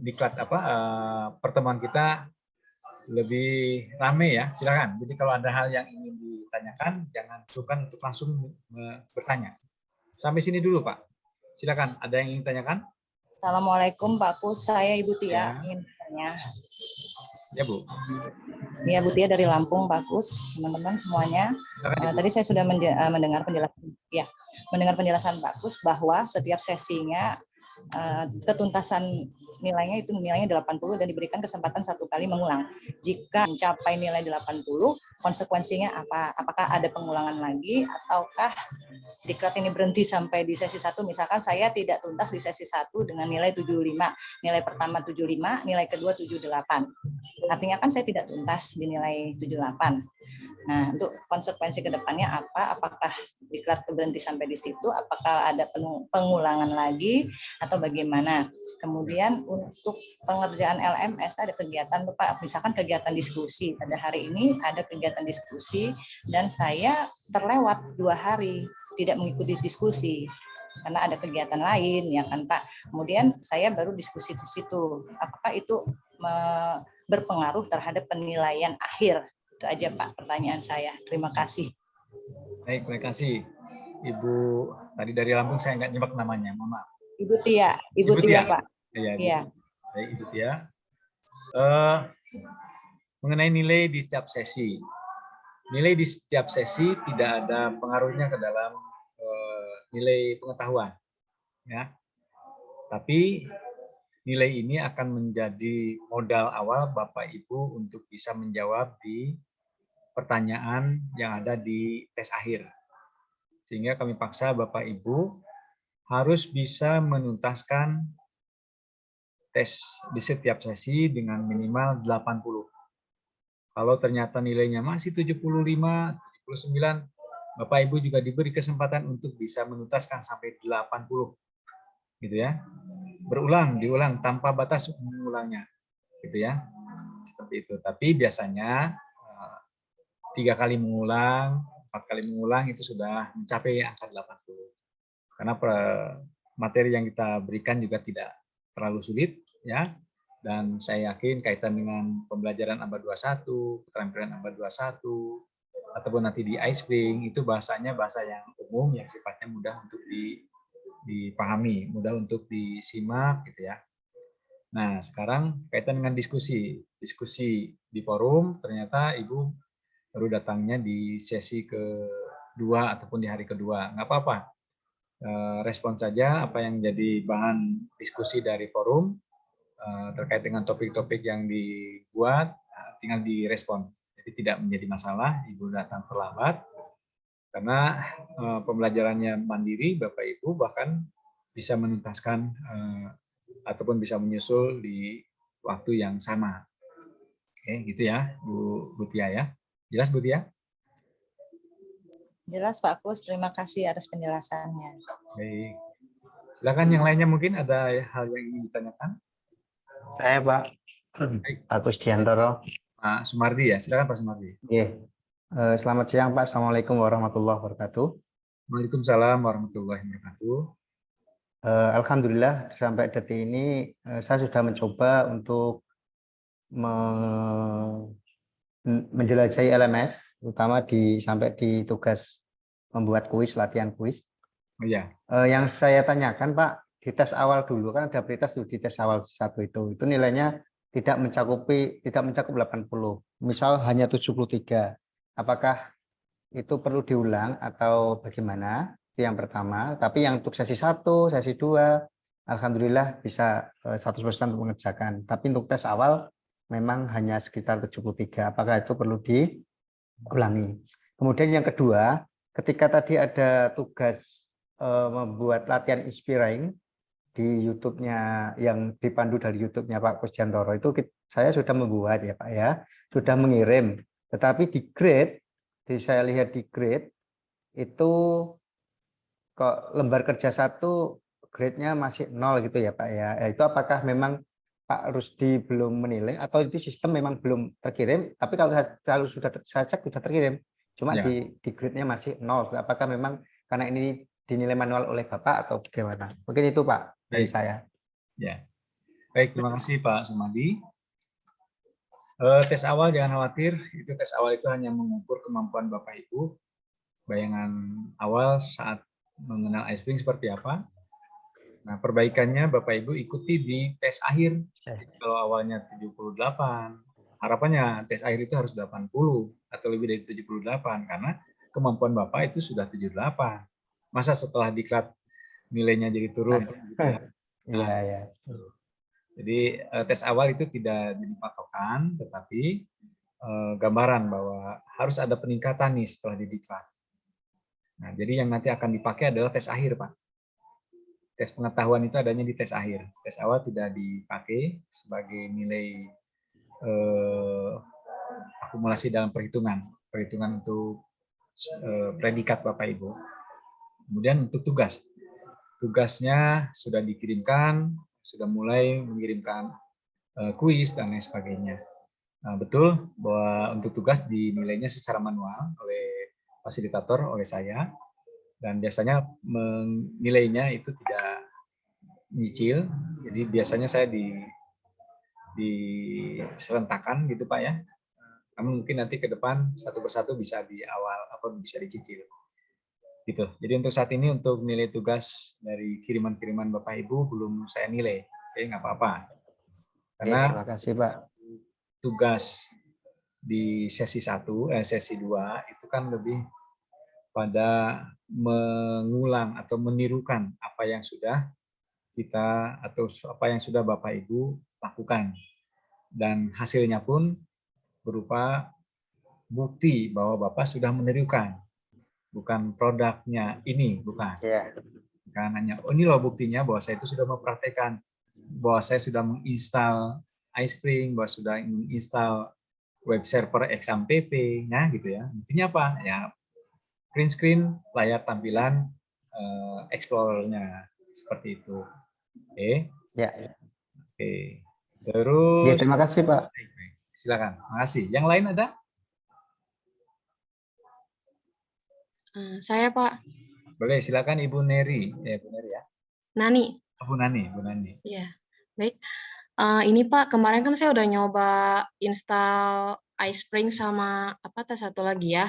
diklat pertemuan kita lebih rame ya. Silakan. Jadi kalau ada hal yang ingin ditanyakan, jangan sungkan untuk langsung bertanya. Sampai sini dulu Pak. Silakan. Ada yang ingin tanyakan? Assalamualaikum Pak Kus, saya Ibu Tia Ya. ingin bertanya. Ya Bu. Ya Bu Tia dari Lampung, Pak Kus, teman-teman semuanya. Tadi saya sudah mendengar penjelasan Pak Kus bahwa setiap sesinya ketuntasan nilainya itu nilainya 80 dan diberikan kesempatan satu kali mengulang. Jika mencapai nilai 80, konsekuensinya apa? Apakah ada pengulangan lagi ataukah diklat ini berhenti sampai di sesi 1? Misalkan saya tidak tuntas di sesi 1 dengan nilai 75, nilai pertama 75, nilai kedua 78. Artinya kan saya tidak tuntas di nilai 78. Nah, untuk konsekuensi ke depannya apa? Apakah diklat berhenti sampai di situ? Apakah ada pengulangan lagi atau bagaimana? Kemudian untuk pengerjaan LMS ada kegiatan Bapak, misalkan kegiatan diskusi. Pada hari ini ada kegiatan diskusi dan saya terlewat 2 hari tidak mengikuti diskusi karena ada kegiatan lain ya kan Pak. Kemudian saya baru diskusi di situ. Apakah itu berpengaruh terhadap penilaian akhir? Itu aja Pak pertanyaan saya. Terima kasih. Baik, terima kasih. Ibu tadi dari Lampung saya nggak nyimak namanya, mohon maaf. Ibu Tia, Ibu Tia Pak. Iya. Baik, Ibu Tia. Mengenai nilai di setiap sesi. Nilai di setiap sesi tidak ada pengaruhnya ke dalam nilai pengetahuan. Ya. Tapi nilai ini akan menjadi modal awal Bapak Ibu untuk bisa menjawab di pertanyaan yang ada di tes akhir. Sehingga kami paksa Bapak Ibu harus bisa menuntaskan tes di setiap sesi dengan minimal 80. Kalau ternyata nilainya masih 75, 79, Bapak Ibu juga diberi kesempatan untuk bisa menuntaskan sampai 80. Gitu ya. Diulang tanpa batas mengulangnya. Gitu ya. Seperti itu. Tapi biasanya 3 kali mengulang, 4 kali mengulang itu sudah mencapai angka 80. Karena materi yang kita berikan juga tidak terlalu sulit ya. Dan saya yakin kaitan dengan pembelajaran abad 21, keterampilan abad 21, ataupun nanti di iSpring itu bahasanya bahasa yang umum yang sifatnya mudah untuk dipahami, mudah untuk disimak gitu ya. Nah, sekarang kaitan dengan diskusi di forum, ternyata Ibu baru datangnya di sesi kedua ataupun di hari kedua. Nggak apa-apa, respon saja apa yang jadi bahan diskusi dari forum terkait dengan topik-topik yang dibuat, tinggal direspon. Jadi tidak menjadi masalah Ibu datang terlambat, karena pembelajarannya mandiri, Bapak Ibu bahkan bisa menuntaskan ataupun bisa menyusul di waktu yang sama. Oke, gitu ya, Bu Tia ya. Jelas Bu Tia? Jelas Pak Kus, terima kasih atas penjelasannya. Baik. Silakan yang lainnya mungkin ada hal yang ingin ditanyakan. Saya Pak Agus Diantoro. Pak Sumardi ya, silakan Pak Sumardi. Selamat siang Pak. Assalamualaikum warahmatullahi wabarakatuh. Waalaikumsalam warahmatullahi wabarakatuh. Alhamdulillah sampai detik ini saya sudah mencoba untuk menjelajahi LMS, terutama sampai di tugas membuat kuis, latihan kuis. Oh iya. Yang saya tanyakan Pak, di tes awal dulu kan ada prioritas tuh di tes awal satu itu nilainya tidak mencakup 80, misal hanya 73. Apakah itu perlu diulang atau bagaimana? Itu yang pertama. Tapi yang untuk sesi 1, sesi 2, alhamdulillah bisa 100% untuk mengerjakan. Tapi untuk tes awal memang hanya sekitar 73. Apakah itu perlu diulangi? Kemudian yang kedua, ketika tadi ada tugas membuat latihan inspiring di YouTube-nya yang dipandu dari YouTube-nya Pak Kusdiantoro, itu saya sudah membuat ya Pak ya, sudah mengirim. Tetapi di grade, saya lihat di grade itu kok lembar kerja 1 grade-nya masih 0 gitu ya Pak ya. Itu apakah memang Pak Rusdi belum menilai atau itu sistem memang belum terkirim? Tapi kalau sudah saya cek sudah terkirim, cuma Ya. di grade-nya masih 0. Apakah memang karena ini dinilai manual oleh Bapak atau bagaimana? Mungkin itu Pak dari saya. Ya. Baik, terima kasih Pak Sumadi. Tes awal jangan khawatir, itu tes awal itu hanya mengukur kemampuan Bapak Ibu. Bayangan awal saat mengenal iSpring seperti apa. Nah, perbaikannya Bapak Ibu ikuti di tes akhir. Jadi, kalau awalnya 78, harapannya tes akhir itu harus 80 atau lebih dari 78 karena kemampuan Bapak itu sudah 78. Masa setelah diklat nilainya jadi turun gitu ya. Iya, ya. Jadi tes awal itu tidak jadi patokan, tetapi gambaran bahwa harus ada peningkatan nih setelah didiklat. Nah, jadi yang nanti akan dipakai adalah tes akhir, Pak. Tes pengetahuan itu adanya di tes akhir. Tes awal tidak dipakai sebagai nilai akumulasi dalam perhitungan untuk predikat Bapak Ibu. Kemudian untuk tugasnya sudah dikirimkan, sudah mulai mengirimkan kuis dan lain sebagainya. Nah, betul bahwa untuk tugas dinilainya secara manual oleh fasilitator, oleh saya, dan biasanya menilainya itu tidak nyicil, jadi biasanya saya diserentakkan gitu Pak ya. Namun mungkin nanti ke depan satu persatu bisa di awal apa bisa dicicil. Gitu. Jadi untuk saat ini untuk nilai tugas dari kiriman-kiriman Bapak Ibu belum saya nilai. Oke, nggak apa-apa. Karena terima kasih Pak. Tugas di sesi 1, sesi 2 itu kan lebih pada mengulang atau menirukan apa yang sudah kita atau apa yang sudah Bapak Ibu lakukan. Dan hasilnya pun berupa bukti bahwa Bapak sudah menirukan. Bukan produknya ini, bukan. Ya. Bukan hanya, oh ini loh buktinya bahwa saya itu sudah mempraktekkan, bahwa saya sudah menginstal iSpring, bahwa sudah menginstal web server XAMPP, ya gitu ya. Intinya apa? Ya, print screen layar tampilan Explorer-nya seperti itu. Oke. Ya. Oke. Terus. Ya, terima kasih Pak. Silakan. Makasih. Yang lain ada? Saya Pak. Boleh, silakan Ibu Neri. Ya, Ibu Neri ya. Nani. Bu Nani, Bu Nani. Iya, baik. Ini Pak, kemarin kan saya udah nyoba install iSpring sama apa tes satu lagi ya.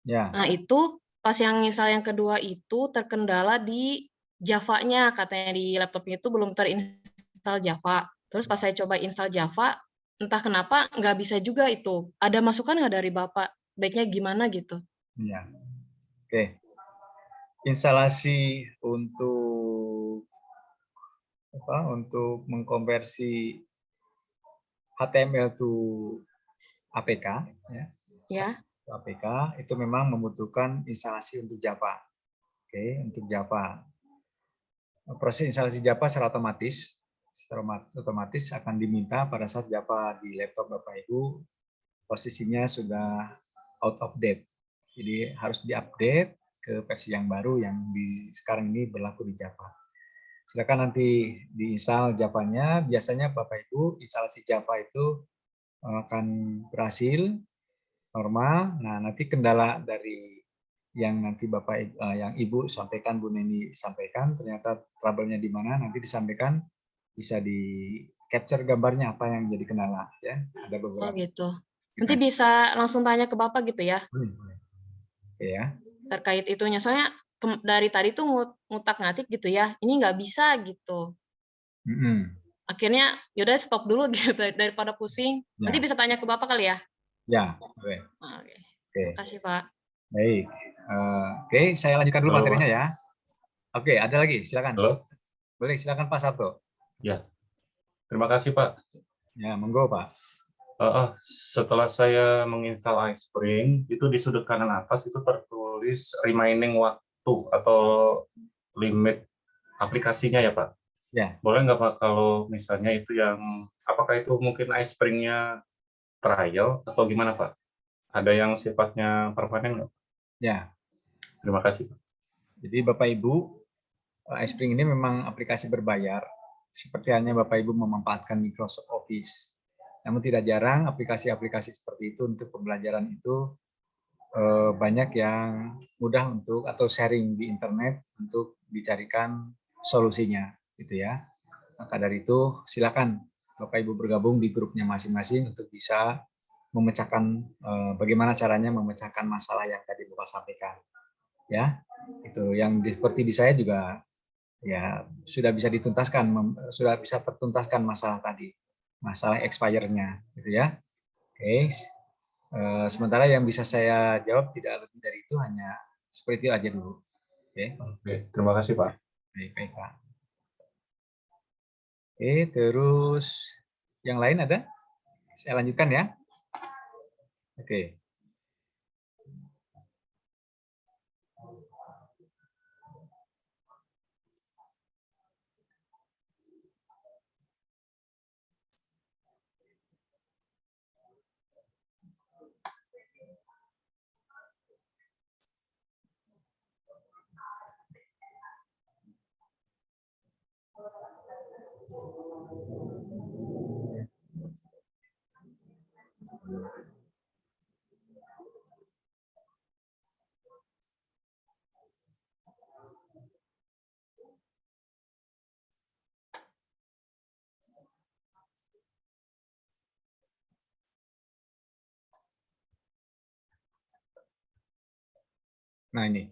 Ya. Nah, itu pas yang install yang kedua itu terkendala di Java-nya, katanya di laptopnya itu belum terinstall Java. Terus pas saya coba install Java, entah kenapa nggak bisa juga itu. Ada masukan nggak dari Bapak? Baiknya gimana gitu? Ya. Oke. Instalasi untuk untuk mengkonversi HTML to APK, ya. Ya, APK itu memang membutuhkan instalasi untuk Java. Oke, untuk Java. Proses instalasi Java secara otomatis akan diminta pada saat Java di laptop Bapak Ibu posisinya sudah out of date. Jadi harus diupdate ke versi yang baru yang sekarang ini berlaku di Java. Silakan nanti diinstal Java-nya. Biasanya Bapak Ibu instalasi Java itu akan berhasil normal. Nah, nanti kendala dari yang nanti Bapak yang Ibu sampaikan, Bu Neni sampaikan, ternyata trouble-nya di mana, nanti disampaikan, bisa di capture gambarnya apa yang jadi kendala, ya. Ada oh beberapa. gitu. Nanti bisa langsung tanya ke Bapak gitu ya, Oke ya. terkait itunya. Soalnya dari tadi tuh ngutak-ngatik gitu ya, ini nggak bisa gitu. Akhirnya yaudah stop dulu gitu daripada pusing. Nanti Ya, bisa tanya ke Bapak kali ya? ya, oke. Oke. Oke. Makasih, Pak. Baik. Oke, saya lanjutkan dulu Halo, materinya Pak. ya. Oke, ada lagi, silakan. Halo. Boleh, silakan Pak Sabto. Ya, terima kasih Pak. Ya, monggo Pak. Setelah saya menginstal iSpring, itu di sudut kanan atas itu tertulis remaining waktu atau limit aplikasinya ya Pak. Ya. Boleh nggak Pak kalau misalnya itu yang, apakah itu mungkin iSpring-nya trial atau gimana Pak? Ada yang sifatnya permanen nggak? Ya. Terima kasih Pak. Jadi Bapak Ibu, iSpring ini memang aplikasi berbayar, seperti halnya Bapak Ibu memanfaatkan Microsoft Office. Namun tidak jarang aplikasi-aplikasi seperti itu untuk pembelajaran itu banyak yang mudah untuk atau sharing di internet untuk dicarikan solusinya, gitu ya. Maka dari itu silakan Bapak Ibu bergabung di grupnya masing-masing untuk bisa memecahkan bagaimana caranya memecahkan masalah yang tadi Bapak sampaikan. Ya, itu yang seperti di saya juga ya sudah bisa dituntaskan, sudah bisa tertuntaskan masalah tadi, masalah expire-nya, gitu ya. Oke, sementara yang bisa saya jawab tidak lebih dari itu, hanya seperti itu aja dulu. Oke, terima kasih Pak. Baik, Pak. Oke, terus yang lain ada? Saya lanjutkan ya. Oke. Nah ini.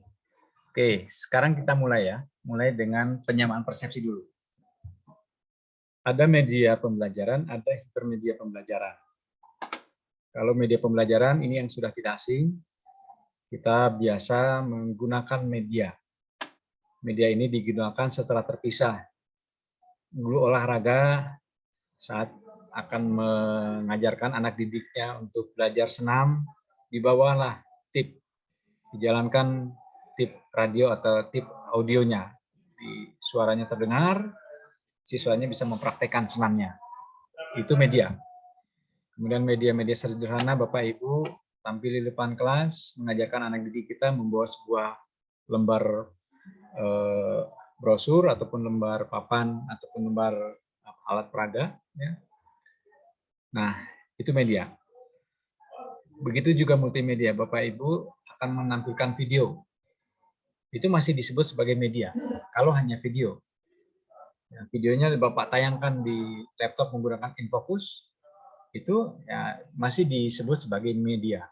Oke, sekarang kita mulai ya. Mulai dengan penyamaan persepsi dulu. Ada media pembelajaran, ada hipermedia pembelajaran. Kalau media pembelajaran ini yang sudah tidak asing, kita biasa menggunakan media. Media ini digunakan secara terpisah. Guru olahraga saat akan mengajarkan anak didiknya untuk belajar senam, dibawalah tip, dijalankan tip radio atau tip audionya. Suaranya terdengar, siswanya bisa mempraktekkan senamnya. Itu media. Kemudian media-media sederhana Bapak Ibu tampil di depan kelas, mengajarkan anak didik kita membawa sebuah lembar brosur ataupun lembar papan ataupun lembar alat peraga. Ya. Nah, itu media. Begitu juga multimedia, Bapak Ibu akan menampilkan video. Itu masih disebut sebagai media, kalau hanya video. Ya, videonya Bapak tayangkan di laptop menggunakan infocus, itu ya masih disebut sebagai media.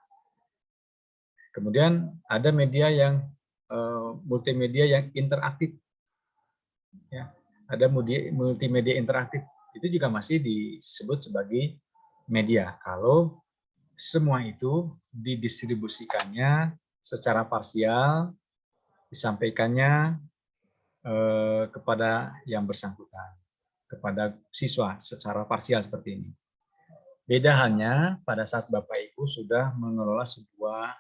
Kemudian ada media yang multimedia yang interaktif. Ya, ada multimedia interaktif. Itu juga masih disebut sebagai media. Kalau semua itu didistribusikannya secara parsial, disampaikannya kepada yang bersangkutan, kepada siswa secara parsial seperti ini. Beda halnya pada saat Bapak Ibu sudah mengelola sebuah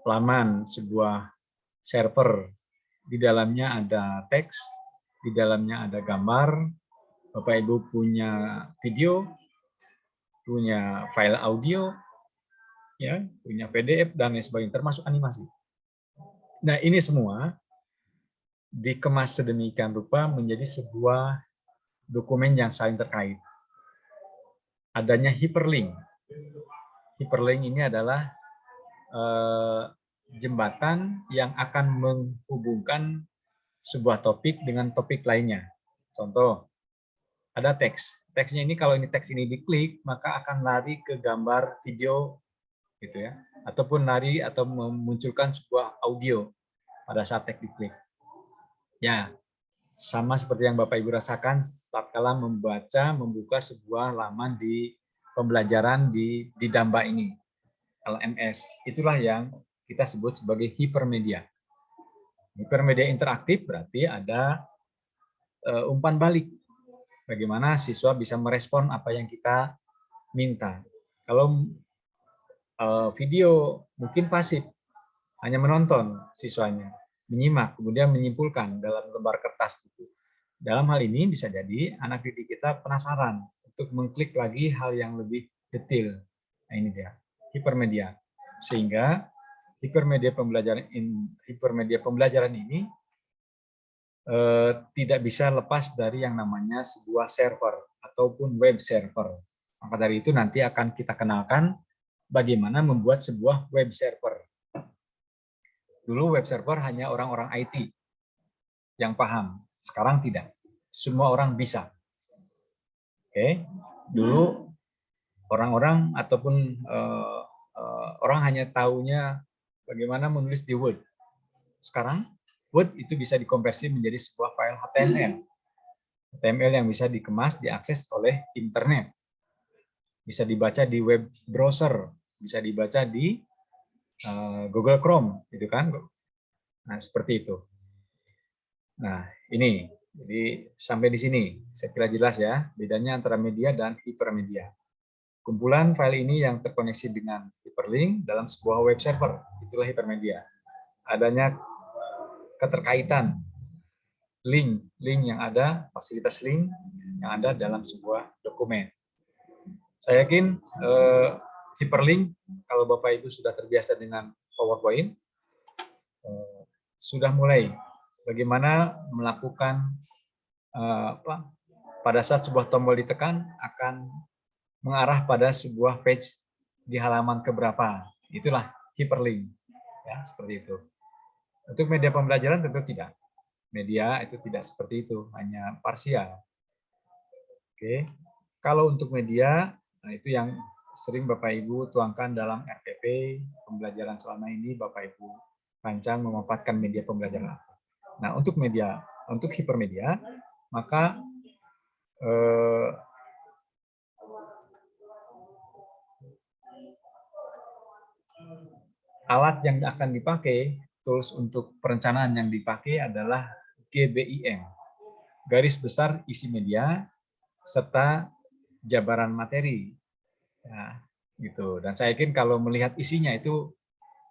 laman, sebuah server. Di dalamnya ada teks, di dalamnya ada gambar, Bapak Ibu punya video, punya file audio, ya, punya PDF dan lain sebagainya, termasuk animasi. Nah, ini semua dikemas sedemikian rupa menjadi sebuah dokumen yang saling terkait. Adanya hyperlink. Hyperlink ini adalah jembatan yang akan menghubungkan sebuah topik dengan topik lainnya. Contoh, ada teks. Teksnya ini kalau ini teks ini diklik, maka akan lari ke gambar video, gitu ya, ataupun lari atau memunculkan sebuah audio pada saat teks diklik. Ya, sama seperti yang Bapak Ibu rasakan saat kala membuka sebuah laman di pembelajaran di Damba ini, LMS. Itulah yang kita sebut sebagai hipermedia. Hipermedia interaktif berarti ada umpan balik. Bagaimana siswa bisa merespon apa yang kita minta. Kalau video mungkin pasif, hanya menonton siswanya, menyimak, kemudian menyimpulkan dalam lembar kertas buku. Dalam hal ini bisa jadi anak didik kita penasaran untuk mengklik lagi hal yang lebih detail. Nah, ini dia, hipermedia. Sehingga hipermedia pembelajaran ini tidak bisa lepas dari yang namanya sebuah server ataupun web server. Maka dari itu nanti akan kita kenalkan bagaimana membuat sebuah web server. Dulu web server hanya orang-orang IT yang paham, sekarang tidak. Semua orang bisa. Oke, dulu orang-orang ataupun orang hanya tahunya bagaimana menulis di Word. Sekarang Word itu bisa dikonversi menjadi sebuah file HTML. HTML yang bisa dikemas, diakses oleh internet. Bisa dibaca di web browser, bisa dibaca di Google Chrome, gitu kan? Nah, seperti itu. Nah, ini. Jadi sampai di sini, saya kira jelas ya, bedanya antara media dan hipermedia. Kumpulan file ini yang terkoneksi dengan hyperlink dalam sebuah web server, itulah hipermedia. Adanya keterkaitan link yang ada, fasilitas link yang ada dalam sebuah dokumen. Saya yakin hyperlink, kalau Bapak Ibu sudah terbiasa dengan PowerPoint, sudah mulai bagaimana melakukan pada saat sebuah tombol ditekan akan mengarah pada sebuah page di halaman keberapa. Itulah hyperlink, ya, seperti itu. Untuk media pembelajaran tentu tidak. Media itu tidak seperti itu, hanya parsial. Oke. Kalau untuk media, nah itu yang sering Bapak Ibu tuangkan dalam RPP pembelajaran selama ini, Bapak Ibu rancang memanfaatkan media pembelajaran. Nah, untuk media, untuk hipermedia, maka alat yang akan dipakai, tools untuk perencanaan yang dipakai adalah GBIM, garis besar isi media, serta jabaran materi. Ya, gitu. Dan saya yakin kalau melihat isinya itu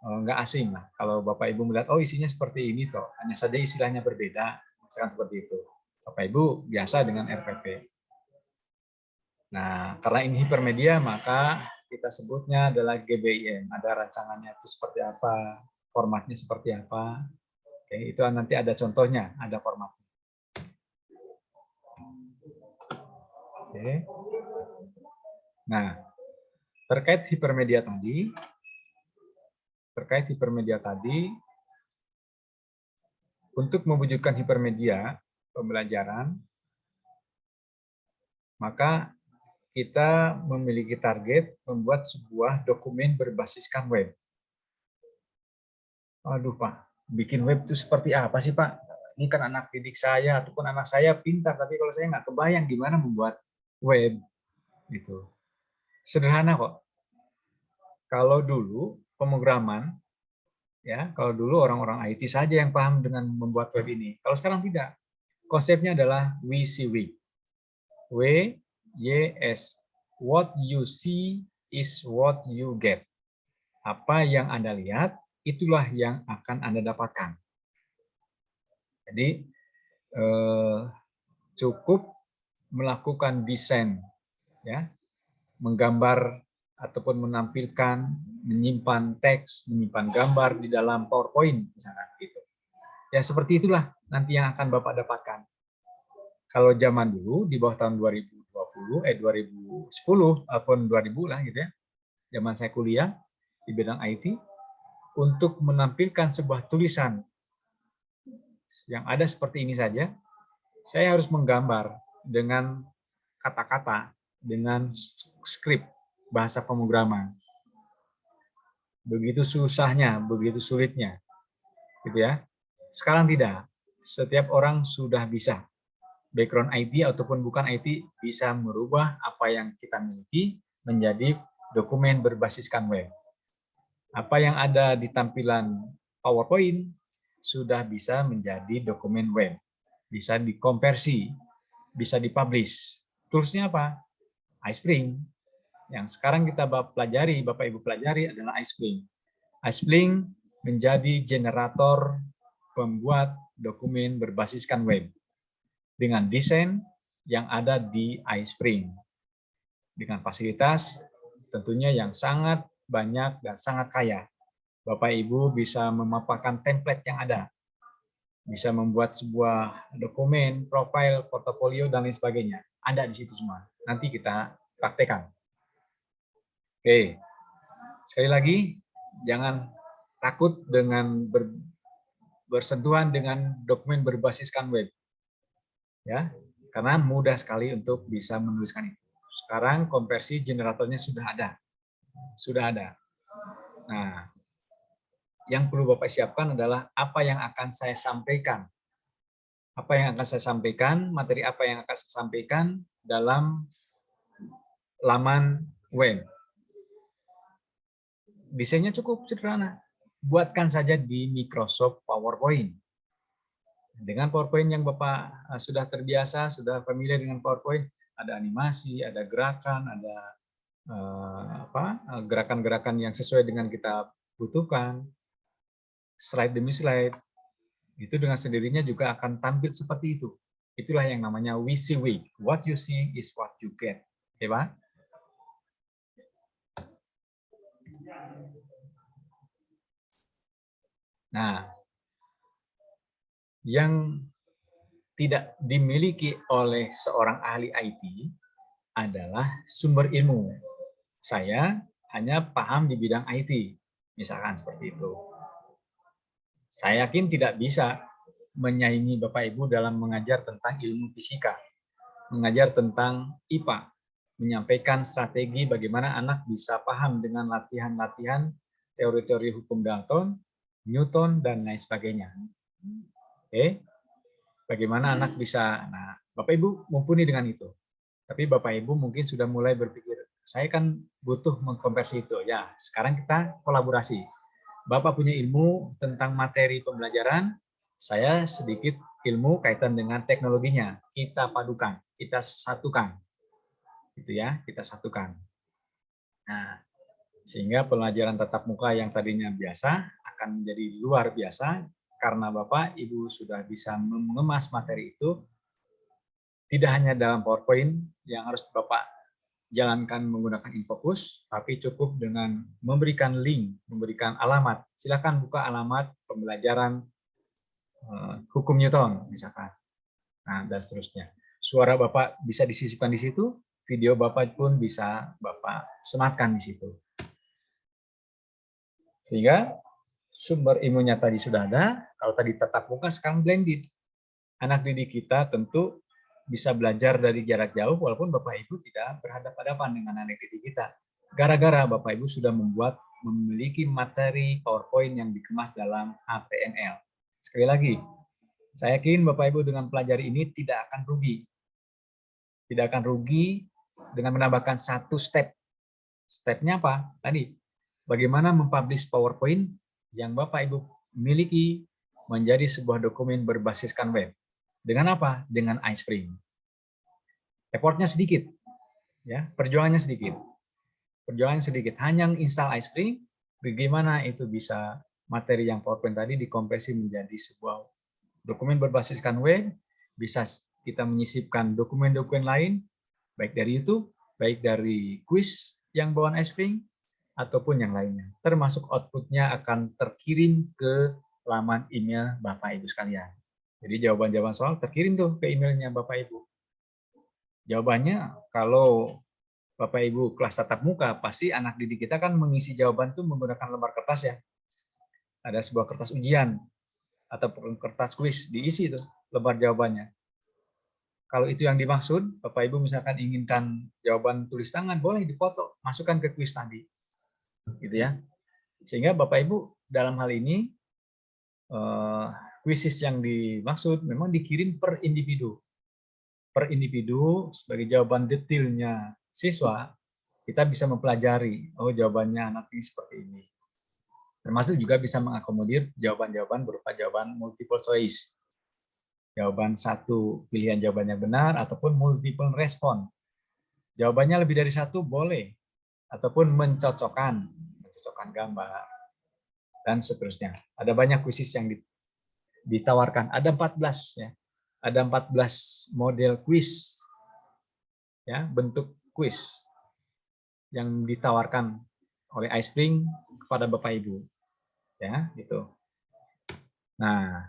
nggak asing lah. Kalau Bapak Ibu melihat, oh isinya seperti ini toh, hanya saja istilahnya berbeda, misalkan seperti itu. Bapak Ibu biasa dengan RPP. Nah, karena ini hipermedia, maka kita sebutnya adalah GBIM. Ada rancangannya itu seperti apa, formatnya seperti apa. Oke, itu nanti ada contohnya, ada formatnya. Oke. Nah, terkait hipermedia tadi, untuk mewujudkan hipermedia pembelajaran, maka kita memiliki target membuat sebuah dokumen berbasiskan web. Aduh Pak, bikin web itu seperti apa sih Pak? Ini kan anak didik saya ataupun anak saya pintar, tapi kalau saya nggak kebayang gimana membuat web gitu. Sederhana kok. Kalau dulu pemrograman, ya kalau dulu orang-orang IT saja yang paham dengan membuat web ini. Kalau sekarang tidak. Konsepnya adalah WYSIWYG. W-Y-S. What you see is what you get. Apa yang Anda lihat, itulah yang akan Anda dapatkan. Jadi cukup melakukan desain, ya, menggambar ataupun menampilkan, menyimpan teks, menyimpan gambar di dalam PowerPoint, misalkan gitu. Ya seperti itulah nanti yang akan Bapak dapatkan. Kalau zaman dulu di bawah tahun 2010 ataupun 2000 lah gitu ya, zaman saya kuliah di bidang IT, untuk menampilkan sebuah tulisan yang ada seperti ini saja, saya harus menggambar dengan kata-kata, dengan skrip bahasa pemrograman. Begitu susahnya, begitu sulitnya, gitu ya. Sekarang tidak. Setiap orang sudah bisa. Background IT ataupun bukan IT bisa merubah apa yang kita miliki menjadi dokumen berbasiskan web. Apa yang ada di tampilan PowerPoint sudah bisa menjadi dokumen web. Bisa dikonversi, bisa dipublish. Toolsnya apa? iSpring. Yang sekarang kita pelajari, Bapak Ibu pelajari adalah iSpring. iSpring menjadi generator pembuat dokumen berbasiskan web dengan desain yang ada di iSpring. Dengan fasilitas tentunya yang sangat banyak dan sangat kaya. Bapak Ibu bisa memaparkan template yang ada. Bisa membuat sebuah dokumen, profil, portofolio, dan lain sebagainya. Ada di situ semua. Nanti kita praktekkan. Oke. Sekali lagi, jangan takut dengan bersentuhan dengan dokumen berbasiskan web. Ya, karena mudah sekali untuk bisa menuliskan itu. Sekarang konversi generatornya sudah ada. Sudah ada. Nah, yang perlu Bapak siapkan adalah apa yang akan saya sampaikan. Apa yang akan saya sampaikan, materi apa yang akan saya sampaikan dalam laman web. Desainnya cukup sederhana. Buatkan saja di Microsoft PowerPoint. Dengan PowerPoint yang Bapak sudah terbiasa, sudah familiar dengan PowerPoint, ada animasi, ada gerakan, ada gerakan-gerakan yang sesuai dengan kita butuhkan, slide demi slide, itu dengan sendirinya juga akan tampil seperti itu. Itulah yang namanya WYSIWYG. What you see is what you get. Oke, Pak? Nah, yang tidak dimiliki oleh seorang ahli IT adalah sumber ilmu. Saya hanya paham di bidang IT, misalkan seperti itu. Saya yakin tidak bisa menyaingi Bapak Ibu dalam mengajar tentang ilmu fisika, mengajar tentang IPA, menyampaikan strategi bagaimana anak bisa paham dengan latihan-latihan teori-teori hukum Dalton, Newton, dan lain sebagainya. Oke, bagaimana anak bisa, nah Bapak Ibu mumpuni dengan itu. Tapi Bapak Ibu mungkin sudah mulai berpikir, saya kan butuh mengkonversi itu. Ya, sekarang kita kolaborasi. Bapak punya ilmu tentang materi pembelajaran, saya sedikit ilmu kaitan dengan teknologinya. Kita padukan, kita satukan. Gitu ya, kita satukan. Nah, sehingga pelajaran tatap muka yang tadinya biasa akan menjadi luar biasa karena Bapak Ibu sudah bisa mengemas materi itu tidak hanya dalam PowerPoint yang harus Bapak jalankan menggunakan Infocus, tapi cukup dengan memberikan link, memberikan alamat. Silakan buka alamat pembelajaran hukum Newton, misalkan. Nah, dan seterusnya. Suara Bapak bisa disisipkan di situ, video Bapak pun bisa Bapak sematkan di situ. Sehingga sumber ilmunya tadi sudah ada, kalau tadi tatap muka, sekarang blended. Anak didik kita tentu bisa belajar dari jarak jauh walaupun Bapak Ibu tidak berhadapan-hadapan dengan anak didik kita. Gara-gara Bapak Ibu sudah membuat memiliki materi PowerPoint yang dikemas dalam HTML. Sekali lagi, saya yakin Bapak Ibu dengan pelajari ini tidak akan rugi. Tidak akan rugi dengan menambahkan satu step. Stepnya apa? Tadi, bagaimana mempublish PowerPoint yang Bapak Ibu miliki menjadi sebuah dokumen berbasiskan web. Dengan apa? Dengan iSpring. Effortnya sedikit, ya, perjuangannya sedikit. Perjuangannya sedikit. Hanya install iSpring, bagaimana itu bisa materi yang PowerPoint tadi dikompresi menjadi sebuah dokumen berbasiskan web, bisa kita menyisipkan dokumen-dokumen lain, baik dari YouTube, baik dari quiz yang bawaan iSpring, ataupun yang lainnya. Termasuk outputnya akan terkirim ke laman email Bapak Ibu sekalian. Jadi jawaban-jawaban soal terkirim tuh ke emailnya Bapak Ibu. Jawabannya kalau Bapak Ibu kelas tatap muka, pasti anak didik kita kan mengisi jawaban tuh menggunakan lembar kertas ya. Ada sebuah kertas ujian atau kertas kuis, diisi tuh lembar jawabannya. Kalau itu yang dimaksud, Bapak Ibu misalkan inginkan jawaban tulis tangan, boleh dipoto, masukkan ke kuis tadi. Gitu ya. Sehingga Bapak Ibu dalam hal ini kuisis yang dimaksud memang dikirim per individu. Per individu sebagai jawaban detailnya siswa, kita bisa mempelajari, oh jawabannya anak ini seperti ini. Termasuk juga bisa mengakomodir jawaban-jawaban berupa jawaban multiple choice. Jawaban satu pilihan jawabannya benar, ataupun multiple respon. Jawabannya lebih dari satu boleh, ataupun mencocokkan gambar, dan seterusnya. Ada banyak kuisis yang ditawarkan, ada 14 ya. Ada 14 model kuis, ya, bentuk kuis yang ditawarkan oleh iSpring kepada Bapak Ibu, ya, gitu. Nah,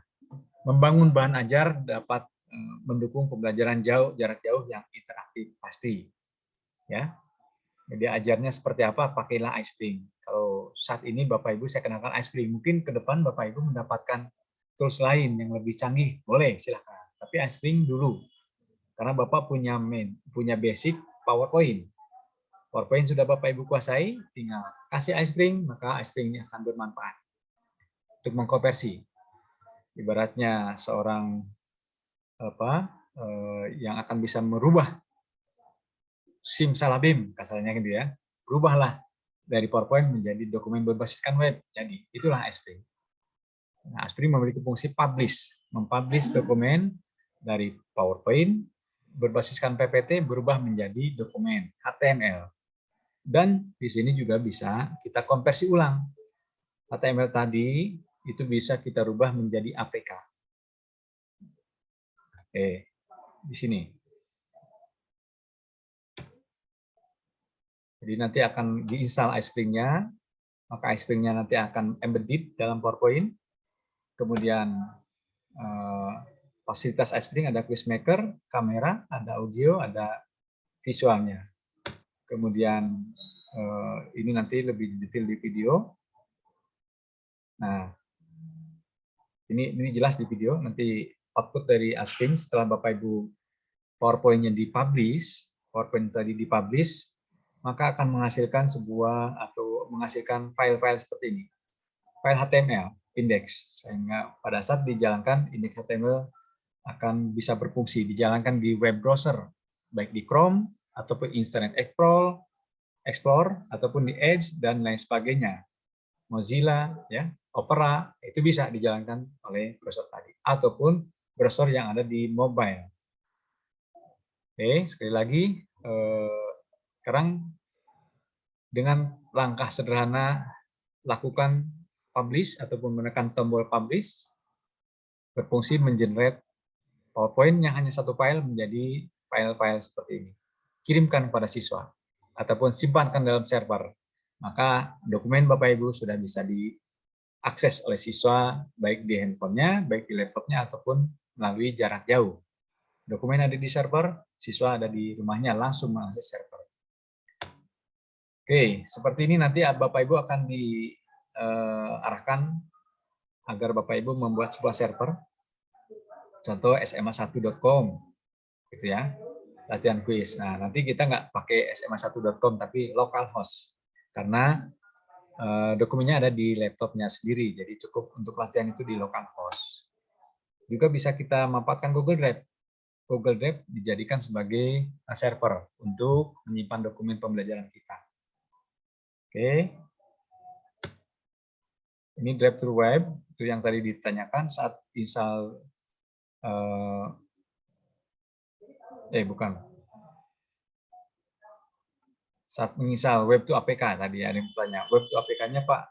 membangun bahan ajar dapat mendukung pembelajaran jarak jauh yang interaktif pasti, ya. Jadi ajarnya seperti apa? Pakailah iSpring. Kalau saat ini Bapak Ibu saya kenalkan iSpring, mungkin ke depan Bapak Ibu mendapatkan tools lain yang lebih canggih, boleh silahkan. Tapi iSpring dulu, karena Bapak punya basic PowerPoint. PowerPoint sudah Bapak Ibu kuasai, tinggal kasih iSpring, maka iSpring ini akan bermanfaat untuk mengkonversi. Ibaratnya seorang yang akan bisa merubah simsalabim, kasarnya gitu ya, berubahlah dari PowerPoint menjadi dokumen berbasiskan web. Jadi itulah iSpring. Nah, iSpring memiliki fungsi publish, mempublish dokumen dari PowerPoint berbasiskan PPT berubah menjadi dokumen HTML. Dan di sini juga bisa kita konversi ulang. HTML tadi itu bisa kita rubah menjadi APK. Oke, di sini. Jadi nanti akan diinstal iSpring-nya, maka iSpring-nya nanti akan embedded dalam PowerPoint. Kemudian fasilitas iSpring ada quizmaker, kamera, ada audio, ada visualnya. Kemudian ini nanti lebih detail di video. Nah, ini jelas di video. Nanti output dari iSpring setelah Bapak Ibu PowerPoint-nya dipublish, PowerPoint tadi dipublish, maka akan menghasilkan menghasilkan file-file seperti ini. File HTML, index, sehingga pada saat dijalankan, indeks HTML akan bisa berfungsi, dijalankan di web browser, baik di Chrome, ataupun Internet Explorer, ataupun di Edge, dan lain sebagainya. Mozilla, ya, Opera, itu bisa dijalankan oleh browser tadi, ataupun browser yang ada di mobile. Oke, sekali lagi, sekarang dengan langkah sederhana, lakukan publish ataupun menekan tombol publish, berfungsi mengenerate PowerPoint yang hanya satu file menjadi file-file seperti ini. Kirimkan kepada siswa, ataupun simpankan dalam server. Maka dokumen Bapak Ibu sudah bisa diakses oleh siswa, baik di handphonenya, baik di laptopnya, ataupun melalui jarak jauh. Dokumen ada di server, siswa ada di rumahnya langsung mengakses server. Oke, seperti ini nanti Bapak Ibu akan diarahkan agar Bapak Ibu membuat sebuah server. Contoh sma1.com, gitu ya, latihan kuis. Nah, nanti kita nggak pakai sma1.com, tapi localhost. Karena dokumennya ada di laptopnya sendiri, jadi cukup untuk latihan itu di localhost. Juga bisa kita manfaatkan Google Drive. Google Drive dijadikan sebagai server untuk menyimpan dokumen pembelajaran kita. Oke. Ini Drive to Web, itu yang tadi ditanyakan saat install, saat menginstal Web to APK tadi ada yang bertanya, Web to APK-nya Pak,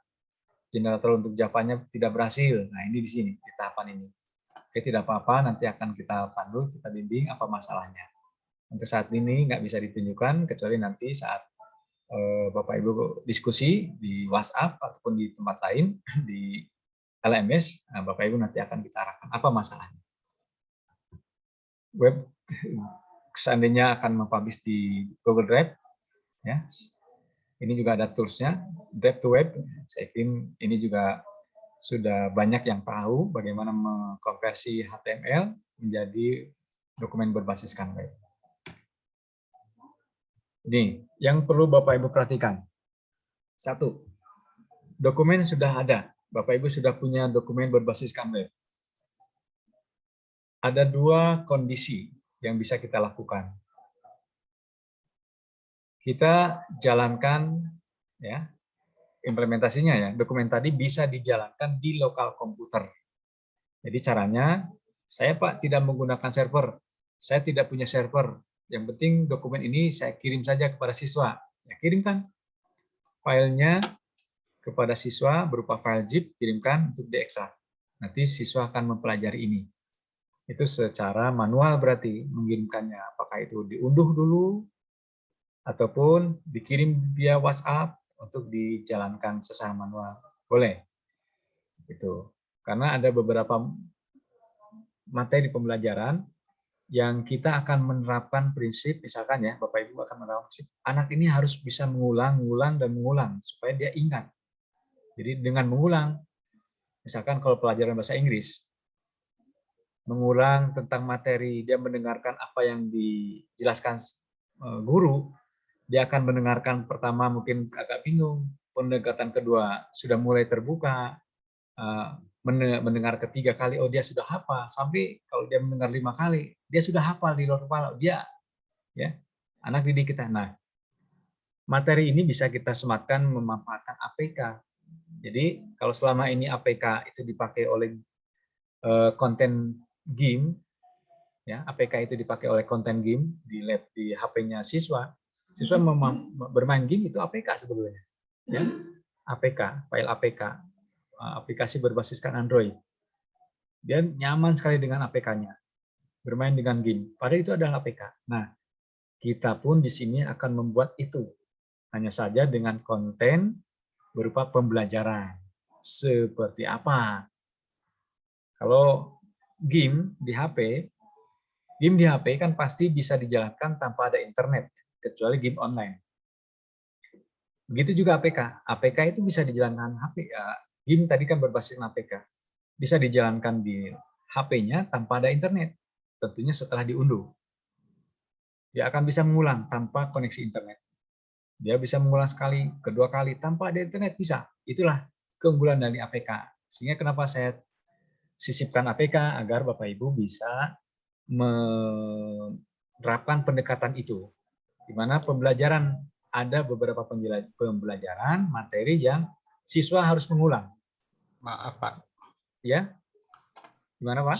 generator untuk Java-nya tidak berhasil. Nah ini di sini, di tahapan ini. Oke, tidak apa-apa, nanti akan kita pandu, kita bimbing apa masalahnya. Untuk saat ini nggak bisa ditunjukkan, kecuali nanti saat Bapak Ibu diskusi di WhatsApp ataupun di tempat lain, di LMS, nah, Bapak Ibu nanti akan kita arahkan apa masalahnya. Web seandainya akan mempublish di Google Drive, ya, ini juga ada toolsnya, Drive to Web. Saya yakin ini juga sudah banyak yang tahu bagaimana mengkonversi HTML menjadi dokumen berbasiskan web. Ini yang perlu Bapak Ibu perhatikan. 1. Dokumen sudah ada. Bapak Ibu sudah punya dokumen berbasiskan web. Ada 2 kondisi yang bisa kita lakukan. Kita jalankan ya implementasinya ya. Dokumen tadi bisa dijalankan di lokal komputer. Jadi caranya, saya Pak tidak menggunakan server. Saya tidak punya server. Yang penting dokumen ini saya kirim saja kepada siswa. Ya, kirimkan filenya kepada siswa berupa file zip, kirimkan untuk diekstrak. Nanti siswa akan mempelajari ini. Itu secara manual berarti mengirimkannya. Apakah itu diunduh dulu, ataupun dikirim via WhatsApp untuk dijalankan secara manual. Boleh. Itu. Karena ada beberapa materi pembelajaran yang kita akan menerapkan prinsip, misalkan ya, Bapak Ibu akan menerapkan prinsip, anak ini harus bisa mengulang, dan mengulang, supaya dia ingat. Jadi dengan mengulang, misalkan kalau pelajaran bahasa Inggris, mengulang tentang materi, dia mendengarkan apa yang dijelaskan guru, dia akan mendengarkan pertama mungkin agak bingung, pendekatan kedua sudah mulai terbuka, mendengar ketiga kali, oh dia sudah hafal, sampai kalau dia mendengar 5 kali, dia sudah hafal di luar kepala, dia ya anak didik kita. Nah, materi ini bisa kita sematkan memanfaatkan APK. Jadi kalau selama ini APK itu dipakai oleh konten game, ya APK itu dipakai oleh konten game di lab di HP-nya siswa, siswa bermain game itu APK sebetulnya, ya APK, file APK. Aplikasi berbasiskan Android. Dia nyaman sekali dengan APK-nya. Bermain dengan game. Padahal itu adalah APK. Nah, kita pun di sini akan membuat itu. Hanya saja dengan konten berupa pembelajaran. Seperti apa? Kalau game di HP kan pasti bisa dijalankan tanpa ada internet, kecuali game online. Begitu juga APK. APK itu bisa dijalankan HP. Game tadi kan berbasis APK. Bisa dijalankan di HP-nya tanpa ada internet. Tentunya setelah diunduh. Dia akan bisa mengulang tanpa koneksi internet. Dia bisa mengulang sekali, kedua kali, tanpa ada internet bisa. Itulah keunggulan dari APK. Sehingga kenapa saya sisipkan APK, agar Bapak Ibu bisa menerapkan pendekatan itu. Di mana pembelajaran, ada beberapa pembelajaran materi yang siswa harus mengulang. Maaf Pak. Ya, gimana Pak?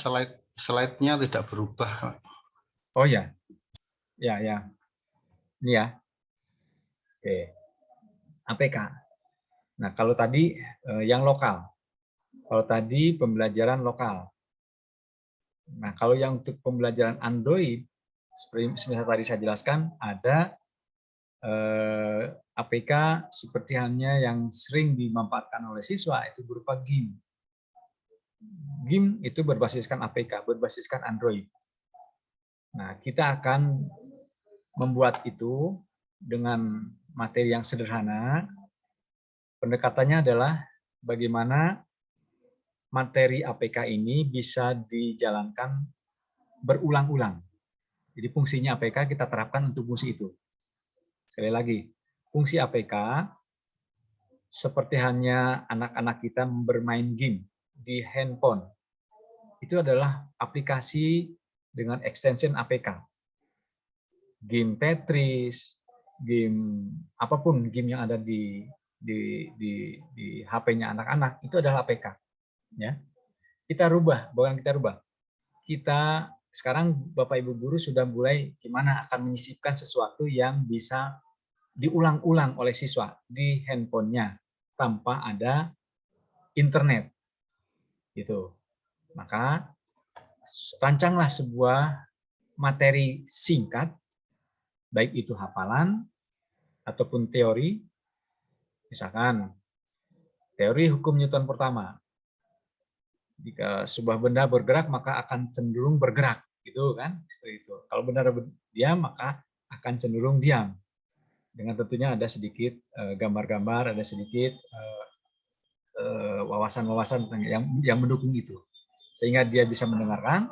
Slide-nya tidak berubah. Oh ya, ya, ini ya. Oke, APK. Nah kalau tadi yang lokal, kalau tadi pembelajaran lokal. Nah kalau yang untuk pembelajaran Android, seperti tadi saya jelaskan, ada APK seperti halnya yang sering dimanfaatkan oleh siswa, itu berupa game. Game itu berbasiskan APK, berbasiskan Android. Nah, kita akan membuat itu dengan materi yang sederhana. Pendekatannya adalah bagaimana materi APK ini bisa dijalankan berulang-ulang. Jadi fungsinya APK kita terapkan untuk fungsi itu. Sekali lagi, fungsi APK seperti hanya anak-anak kita bermain game di handphone. Itu adalah aplikasi dengan extension APK. Game Tetris, game apapun game yang ada di HP-nya anak-anak itu adalah APK. Ya, kita rubah, bukan kita rubah. Kita sekarang Bapak Ibu guru sudah mulai gimana akan menyisipkan sesuatu yang bisa diulang-ulang oleh siswa di handphonenya tanpa ada internet, gitu. Maka rancanglah sebuah materi singkat, baik itu hafalan ataupun teori. Misalkan teori hukum Newton pertama. Jika sebuah benda bergerak maka akan cenderung bergerak, gitu kan? Seperti itu. Kalau benda diam maka akan cenderung diam. Dengan tentunya ada sedikit gambar-gambar, ada sedikit wawasan-wawasan yang mendukung itu. Sehingga dia bisa mendengarkan,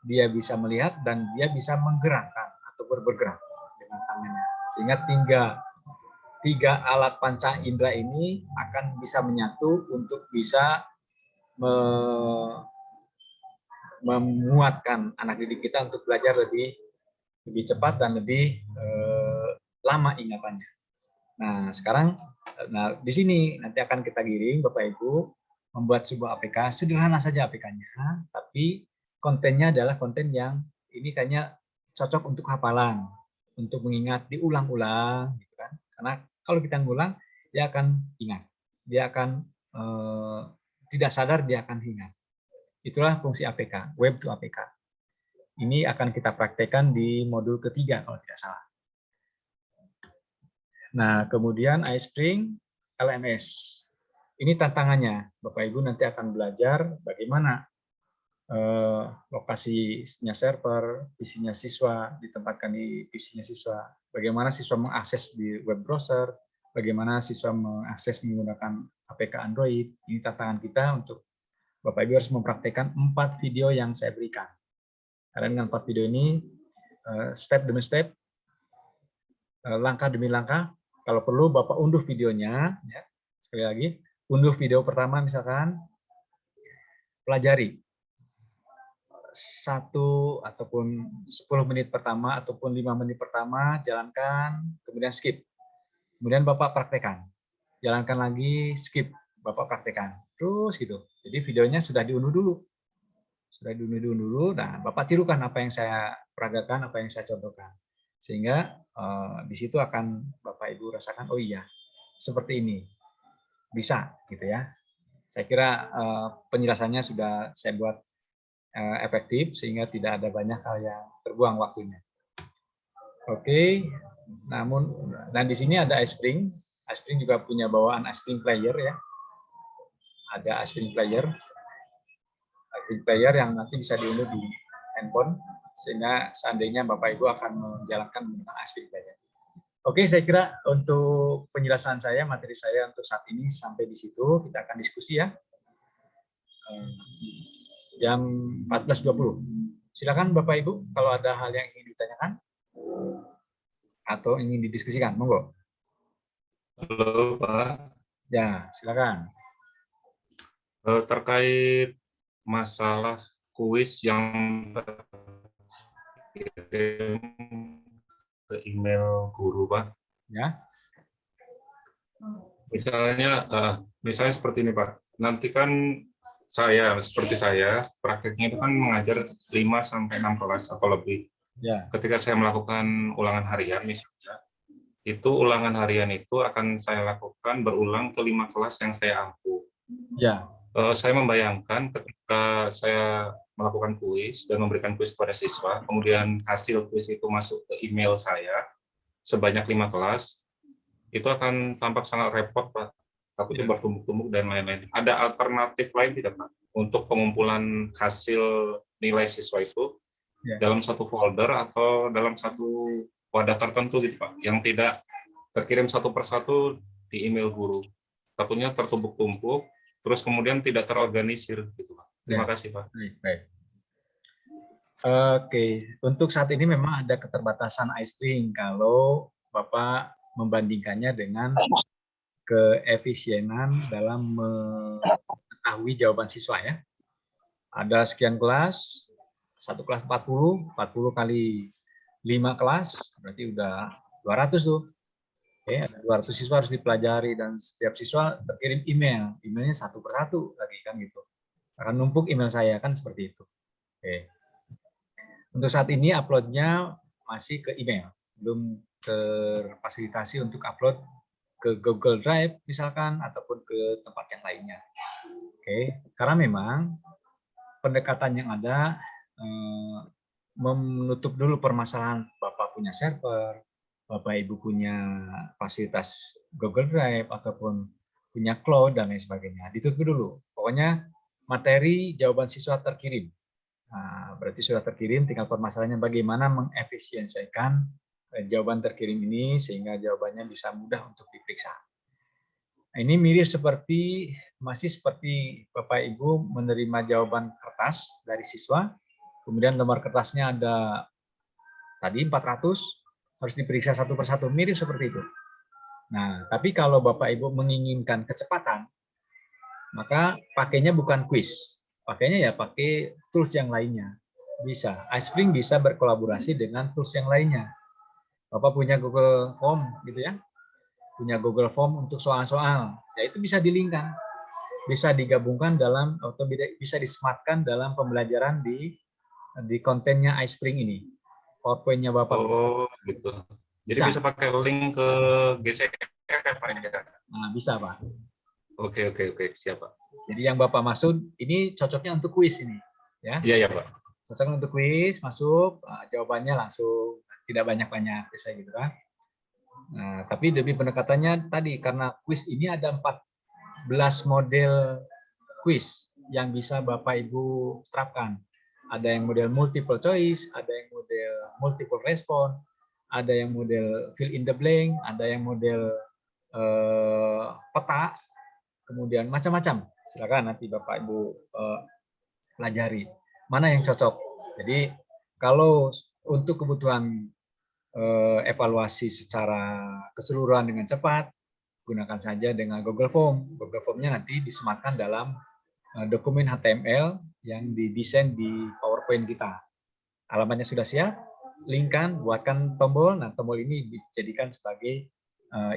dia bisa melihat, dan dia bisa menggerakkan atau bergerak dengan tangannya. Sehingga tiga alat panca indera ini akan bisa menyatu untuk bisa memuatkan anak didik kita untuk belajar lebih cepat dan lebih lama ingatannya. Nah, sekarang di sini nanti akan kita giring Bapak Ibu membuat sebuah APK, sederhana saja APK-nya, tapi kontennya adalah konten yang ini kayaknya cocok untuk hafalan, untuk mengingat, diulang-ulang, gitu kan? Karena kalau kita ngulang, dia akan ingat, dia akan tidak sadar dia akan ingat. Itulah fungsi APK, Web to APK. Ini akan kita praktekkan di modul ketiga kalau tidak salah. Nah, kemudian iSpring LMS. Ini tantangannya. Bapak Ibu nanti akan belajar bagaimana lokasinya server, PC-nya siswa, ditempatkan di PC-nya siswa. Bagaimana siswa mengakses di web browser, bagaimana siswa mengakses menggunakan APK Android. Ini tantangan kita untuk Bapak Ibu harus mempraktekkan 4 video yang saya berikan. Karena dengan 4 video ini, step demi step, langkah demi langkah, kalau perlu Bapak unduh videonya, ya. Sekali lagi, unduh video pertama misalkan, pelajari 1 ataupun 10 menit pertama ataupun 5 menit pertama, jalankan, kemudian skip. Kemudian Bapak praktekkan. Jalankan lagi, skip, Bapak praktekkan. Terus gitu. Jadi videonya sudah diunduh dulu. Sudah diunduh dulu, nah Bapak tirukan apa yang saya peragakan, apa yang saya contohkan. Sehingga di situ akan Bapak Ibu rasakan, oh iya, seperti ini. Bisa, gitu ya. Saya kira penjelasannya sudah saya buat efektif, sehingga tidak ada banyak hal yang terbuang waktunya. Oke, dan di sini ada iSpring. iSpring juga punya bawaan iSpring Player ya. Ada iSpring Player. iSpring Player yang nanti bisa diunduh di handphone, sehingga seandainya Bapak Ibu akan menjalankan menggunakan iSpring Player. Oke, saya kira untuk penjelasan saya, materi saya untuk saat ini sampai di situ. Kita akan diskusi ya. Jam 14.20. Silakan Bapak Ibu kalau ada hal yang ingin ditanyakan atau ingin didiskusikan, monggo. Halo Pak. Ya, silakan. Terkait masalah kuis yang kirim ke email guru Pak. Ya. Misalnya seperti ini Pak. Nanti kan seperti saya, prakteknya itu kan mengajar 5-6 kelas atau lebih. Ya. Ketika saya melakukan ulangan harian misalnya, itu ulangan harian itu akan saya lakukan berulang ke 5 kelas yang saya ampu. Ya. Saya membayangkan ketika saya melakukan kuis dan memberikan kuis kepada siswa, kemudian hasil kuis itu masuk ke email saya sebanyak 5 kelas, itu akan tampak sangat repot, Pak. Takutnya bertumbuk-tumbuk dan lain-lain. Ada alternatif lain tidak, Pak, untuk pengumpulan hasil nilai siswa itu dalam satu folder atau dalam satu wadah tertentu gitu, Pak, yang tidak terkirim satu persatu di email guru. Takutnya tertumbuk-tumpuk, terus kemudian tidak terorganisir gitu, Pak. Terima kasih, Pak. Baik. Oke, untuk saat ini memang ada keterbatasan iSpring kalau Bapak membandingkannya dengan keefisienan dalam mengetahui jawaban siswa ya. Ada sekian kelas, satu kelas 40 kali 5 kelas, berarti udah 200 tuh. Oke, ada 200 siswa harus dipelajari dan setiap siswa terkirim email. Emailnya satu persatu lagi kan gitu. Akan numpuk email saya kan seperti itu. Oke. Untuk saat ini uploadnya masih ke email, belum terfasilitasi untuk upload ke Google Drive misalkan ataupun ke tempat yang lainnya. Oke, karena memang pendekatan yang ada menutup dulu permasalahan Bapak punya server, Bapak Ibu punya fasilitas Google Drive ataupun punya cloud dan lain sebagainya. Ditutup dulu. Pokoknya materi jawaban siswa terkirim. Nah, berarti sudah terkirim, tinggal permasalahannya bagaimana mengefisiensikan jawaban terkirim ini sehingga jawabannya bisa mudah untuk diperiksa. Nah, ini mirip masih seperti Bapak Ibu menerima jawaban kertas dari siswa, kemudian lembar kertasnya ada tadi 400, harus diperiksa satu persatu, mirip seperti itu. Nah, tapi kalau Bapak Ibu menginginkan kecepatan, maka pakainya bukan kuis, pakainya ya pakai tools yang lainnya. Bisa, iSpring bisa berkolaborasi dengan tools yang lainnya. Bapak punya Google Form gitu ya, punya Google Form untuk soal-soal, ya itu bisa di-link-kan, bisa digabungkan dalam atau bisa di-smart-kan dalam pembelajaran di kontennya iSpring ini. PowerPoint-nya Bapak. Oh, gitu. Jadi bisa pakai link ke GCR Pak ya? Nah, bisa Pak. Oke, siap Pak. Jadi yang Bapak maksud ini cocoknya untuk kuis ini, ya? Iya Pak. Cocoknya untuk kuis, masuk, jawabannya langsung, tidak banyak-banyak, bisa gitu kan? Nah, tapi lebih pendekatannya tadi karena kuis ini ada 14 model kuis yang bisa Bapak Ibu terapkan. Ada yang model multiple choice, ada yang model multiple respon, ada yang model fill in the blank, ada yang model peta, kemudian macam-macam. Silakan nanti Bapak Ibu pelajari mana yang cocok. Jadi kalau untuk kebutuhan evaluasi secara keseluruhan dengan cepat, gunakan saja dengan Google Form. Google Form-nya nanti disematkan dalam dokumen HTML yang didesain di PowerPoint kita. Alamatnya sudah siap, linkkan, buatkan tombol. Nah, tombol ini dijadikan sebagai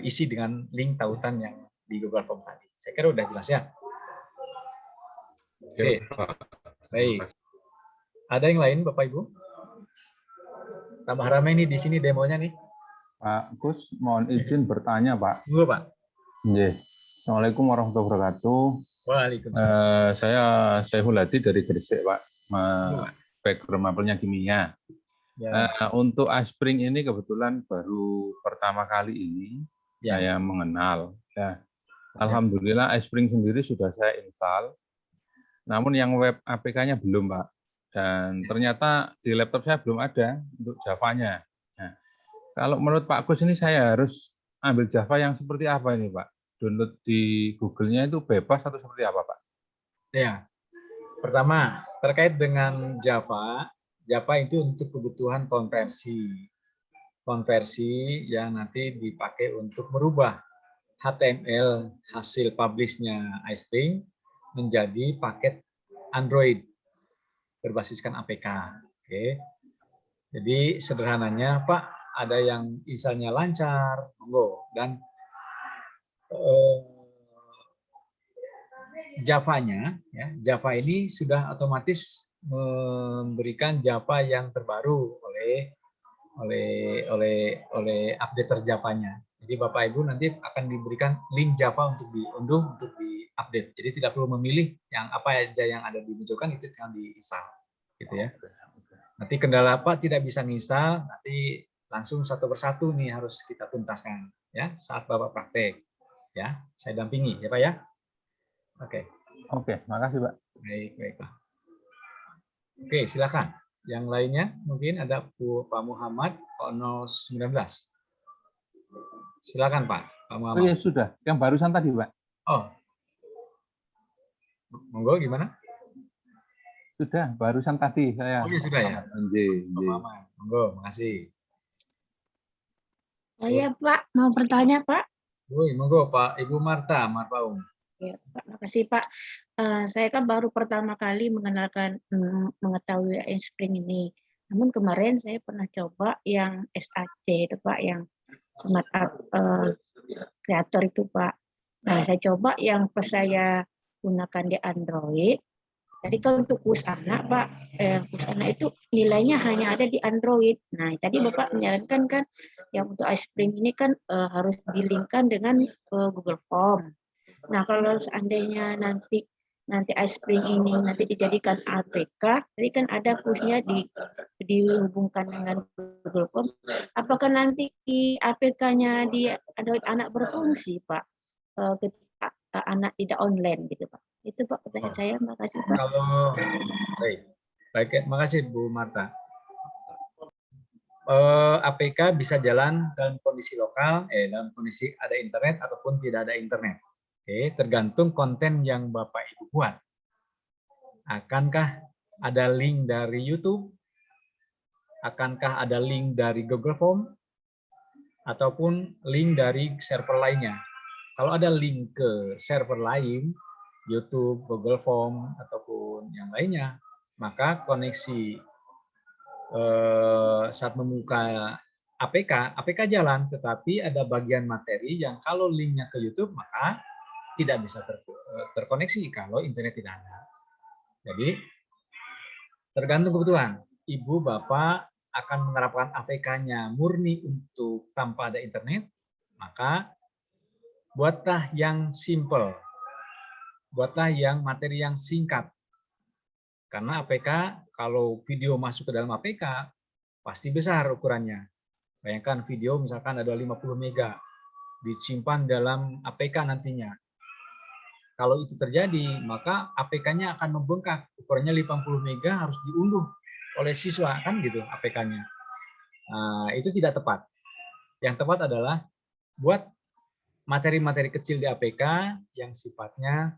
isi dengan link tautan yang di Google Form tadi. Saya kira udah jelas ya. Oke, baik. Ada yang lain, Bapak Ibu? Tambah ramai nih di sini demonya nih. Pak Gus, mohon izin bertanya, Pak. Dulu, Pak. Iya. Assalamualaikum warahmatullahi wabarakatuh. Waalaikumsalam. Saya Saiful Hadi dari Gresik, Pak. Background mapelnya kimia. Ya. Untuk iSpring ini kebetulan baru pertama kali ini saya mengenal. Ya. Alhamdulillah iSpring sendiri sudah saya install. Namun yang web APK-nya belum, Pak. Dan ternyata di laptop saya belum ada untuk Java-nya. Nah, kalau menurut Pak Gus ini saya harus ambil Java yang seperti apa ini, Pak? Download di Google-nya itu bebas atau seperti apa, Pak? Ya, pertama terkait dengan Java itu untuk kebutuhan konversi yang nanti dipakai untuk merubah HTML hasil publish-nya iSpring menjadi paket Android berbasiskan APK. Oke. Jadi sederhananya Pak, ada yang installnya lancar, monggo, dan Java-nya, ya, Java ini sudah otomatis memberikan Java yang terbaru oleh updater Java-nya. Jadi Bapak Ibu nanti akan diberikan link Java untuk diunduh, untuk diupdate. Jadi tidak perlu memilih yang apa aja yang ada dimunculkan, itu tinggal diinstal, gitu ya. Nanti kendala apa tidak bisa menginstal, nanti langsung satu persatu nih harus kita tuntaskan, ya, saat Bapak praktek, ya. Saya dampingi, ya Pak ya. Oke. Oke, makasih Pak. Baik Pak. Oke, silakan. Yang lainnya mungkin ada Pak Muhammad 019. Silakan Pak Muhammad. Oh ya sudah, yang barusan tadi Pak. Oh, monggo gimana? Sudah, barusan tadi saya. Oh ya sudah ya. Pak Muhammad, monggo, makasih. Saya Pak mau bertanya Pak. Monggo Pak Ibu Marta Marpaung. Ya, Pak, makasih Pak. Saya kan baru pertama kali mengetahui Spring ini. Namun kemarin saya pernah coba yang SAC itu Pak, yang Smart Art Creator itu Pak. Nah, saya coba yang pas saya gunakan di Android. Jadi kalau untuk kuis anak Pak, kuis anak itu nilainya hanya ada di Android. Nah, tadi Bapak menyarankan kan yang untuk iSpring ini kan harus dilingkan dengan Google Form. Nah, kalau seandainya nanti iSpring ini nanti dijadikan APK, tadi kan ada kuisnya dihubungkan dengan Google Form. Apakah nanti APK-nya di Android anak berfungsi, Pak, ketika anak tidak online gitu, Pak? Itu Pak pertanyaan saya. Makasih Pak. Kalau baik, makasih Bu Marta. APK bisa jalan dalam kondisi lokal, dalam kondisi ada internet ataupun tidak ada internet. Oke, tergantung konten yang Bapak Ibu buat. Akankah ada link dari YouTube? Akankah ada link dari Google Form? Ataupun link dari server lainnya? Kalau ada link ke server lain, YouTube, Google Form, ataupun yang lainnya, maka koneksi saat membuka APK jalan, tetapi ada bagian materi yang kalau linknya ke YouTube, maka tidak bisa terkoneksi kalau internet tidak ada. Jadi, tergantung kebutuhan. Ibu, Bapak akan menerapkan APK-nya murni untuk tanpa ada internet, maka buatlah yang simple. Buatlah yang materi yang singkat. Karena APK, kalau video masuk ke dalam APK, pasti besar ukurannya. Bayangkan video misalkan ada 50 mega, disimpan dalam APK nantinya. Kalau itu terjadi, maka APK-nya akan membengkak. Ukurannya 50 mega harus diunduh oleh siswa, kan gitu APK-nya. Nah, itu tidak tepat. Yang tepat adalah buat materi-materi kecil di APK yang sifatnya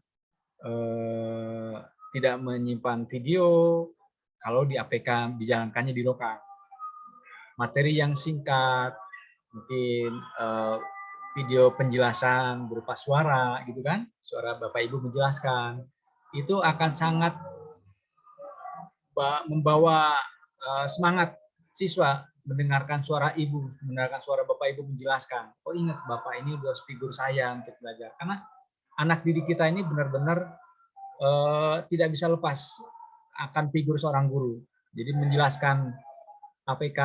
tidak menyimpan video kalau di APK dijalankannya di lokal. Materi yang singkat, mungkin video penjelasan berupa suara gitu kan, suara Bapak Ibu menjelaskan, itu akan sangat membawa semangat siswa mendengarkan suara ibu, mendengarkan suara Bapak Ibu menjelaskan. Oh ingat Bapak ini udah figur saya untuk belajar. Karena anak didik kita ini benar-benar tidak bisa lepas akan figur seorang guru. Jadi menjelaskan APK,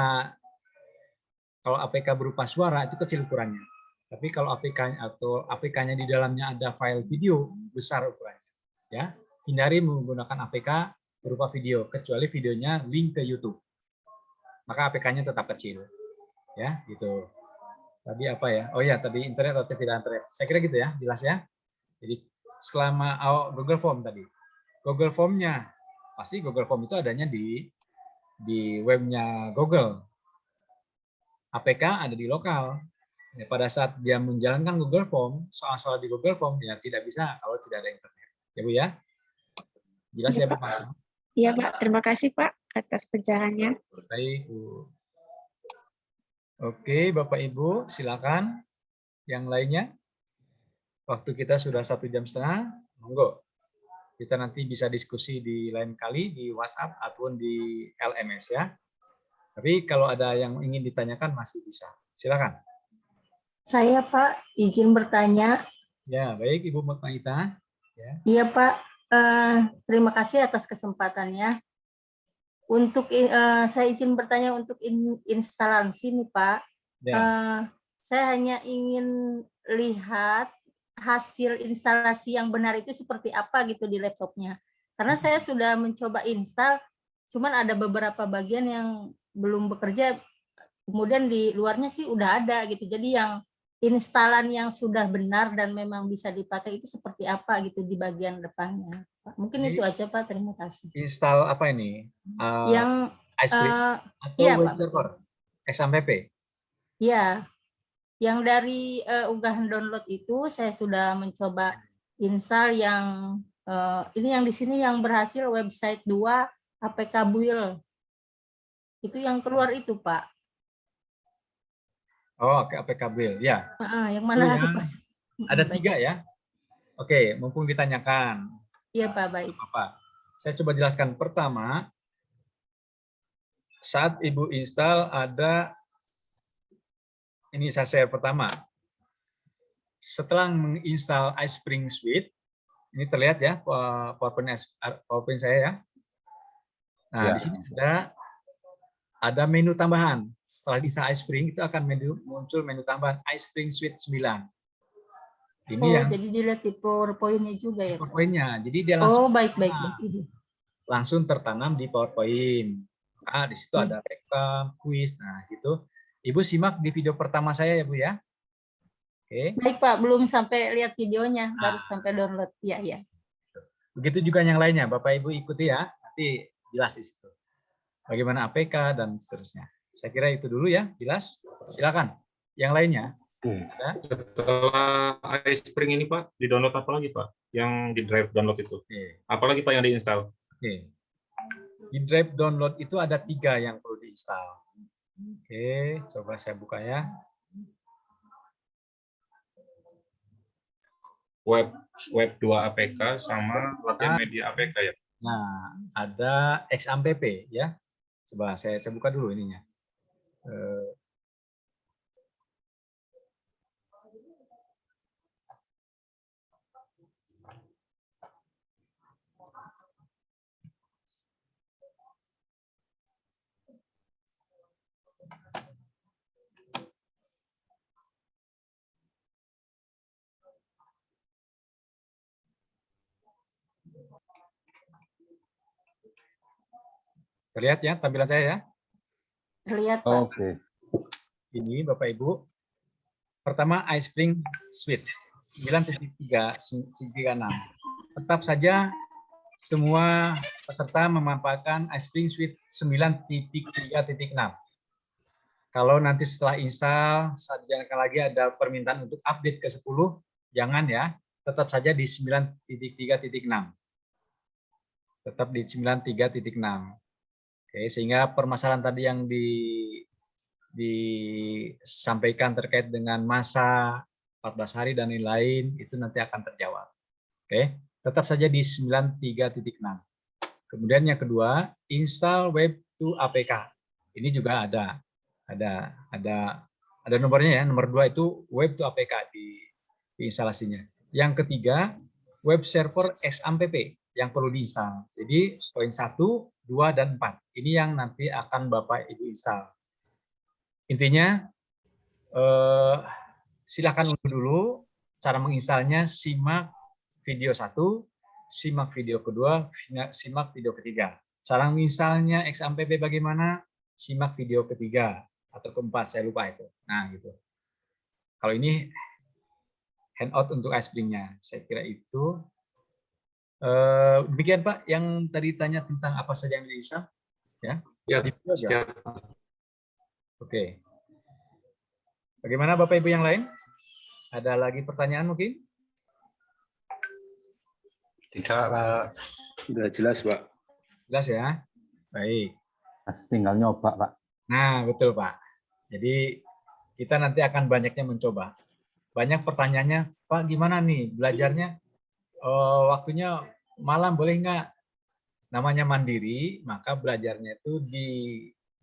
kalau APK berupa suara itu kecil ukurannya. Tapi kalau APK-nya di dalamnya ada file video, besar ukurannya. Ya, hindari menggunakan APK berupa video, kecuali videonya link ke YouTube. Maka APK-nya tetap kecil. Ya, gitu. Tadi apa ya? Oh ya, tadi internet atau tidak internet. Saya kira gitu ya, jelas ya. Jadi selama Google Form tadi. Google Form-nya, pasti Google Form itu adanya di webnya Google. APK ada di lokal. Ya, pada saat dia menjalankan Google Form, soal-soal di Google Form ya tidak bisa kalau tidak ada internet. Ya Bu ya? Jelas ya Bu? Iya Pak, terima kasih Pak atas pencerahannya. Baik Bu. Oke Bapak Ibu, silakan. Yang lainnya? Waktu kita sudah 1,5 jam, monggo. Kita nanti bisa diskusi di lain kali di WhatsApp ataupun di LMS ya. Tapi kalau ada yang ingin ditanyakan masih bisa. Silakan. Saya Pak, izin bertanya. Ya, baik Ibu Maita. Ya. Iya Pak, terima kasih atas kesempatannya. Untuk saya izin bertanya untuk instalasi nih Pak. Ya. Saya hanya ingin lihat hasil instalasi yang benar itu seperti apa gitu di laptopnya. Karena saya sudah mencoba install, cuman ada beberapa bagian yang belum bekerja. Kemudian di luarnya sih udah ada gitu. Jadi yang instalan yang sudah benar dan memang bisa dipakai itu seperti apa gitu di bagian depannya. Mungkin jadi, itu aja Pak, terima kasih. Install apa ini? Yang atau iya, web server? XAMPP? Iya. Yang dari unggahan download itu saya sudah mencoba install yang ini yang di sini yang berhasil website 2 APK Build. Itu yang keluar itu Pak. Oh, ke APK Braille, ya. Yang mana lagi Pak? Ada 3 ya. Oke, mumpung ditanyakan. Iya Pak, baik. Apa? Saya coba jelaskan. Pertama, saat Ibu install ada, ini saya share pertama. Setelah menginstal iSpring Suite, ini terlihat ya PowerPoint saya ya. Nah, di sini ada menu tambahan. Setelah diinstal iSpring itu akan muncul menu tambahan iSpring Suite 9. Ini yang jadi dilihat di PowerPoint-nya juga ya. PowerPoint-nya. Jadi dia langsung baik. Langsung tertanam di PowerPoint. Nah, di situ ada rekam, kuis. Nah, gitu. Ibu simak di video pertama saya ya, Bu ya. Oke. Baik Pak, belum sampai lihat videonya, baru sampai download. Iya. Begitu juga yang lainnya, Bapak Ibu ikuti ya. Nanti jelas di situ. Bagaimana APK dan seterusnya. Saya kira itu dulu ya, jelas. Silakan. Yang lainnya. Ada? Setelah iSpring ini Pak, di-download apa lagi Pak? Yang di drive download itu. Apalagi Pak yang diinstal? Oke. Di drive download itu ada 3 yang perlu diinstal. Oke, coba saya buka ya. Web 2 APK sama latihan media APK ya. Nah, ada XAMPP ya. Coba saya buka dulu ininya. Terlihat ya tampilan saya ya? Terlihat Pak. Oke. Ini Bapak Ibu. Pertama iSpring Suite 9.3.6. Tetap saja semua peserta memanfaatkan iSpring Suite 9.3.6. Kalau nanti setelah install, saat dijalankan lagi ada permintaan untuk update ke 10, jangan ya. Tetap saja di 9.3.6. Tetap di 9.3.6. Oke, sehingga permasalahan tadi yang disampaikan terkait dengan masa 14 hari dan lain-lain itu nanti akan terjawab. Oke, tetap saja di 9.3.6. Kemudian yang kedua, install Web to APK. Ini juga ada nomornya ya. Nomor 2 itu Web to APK di instalasinya. Yang ketiga, Web Server XAMPP yang perlu diinstal. Jadi poin 1, 2, dan 4. Ini yang nanti akan Bapak Ibu install. Intinya, silakan unduh dulu. Cara menginstalnya, simak video 1, simak video kedua, simak video ketiga. Cara menginstalnya XAMPP bagaimana? Simak video ketiga atau keempat, saya lupa itu. Nah, gitu. Kalau ini handout untuk iSpring-nya, saya kira itu. Demikian Pak, yang tadi tanya tentang apa saja yang diinstal, ya? Ya. Oke. Bagaimana Bapak Ibu yang lain? Ada lagi pertanyaan mungkin? Tidak, Pak. Sudah jelas, Pak. Jelas ya? Baik. Tinggal nyoba, Pak. Nah, betul Pak. Jadi kita nanti akan banyaknya mencoba. Banyak pertanyaannya, Pak gimana nih belajarnya? Waktunya malam boleh nggak? Namanya mandiri, maka belajarnya itu di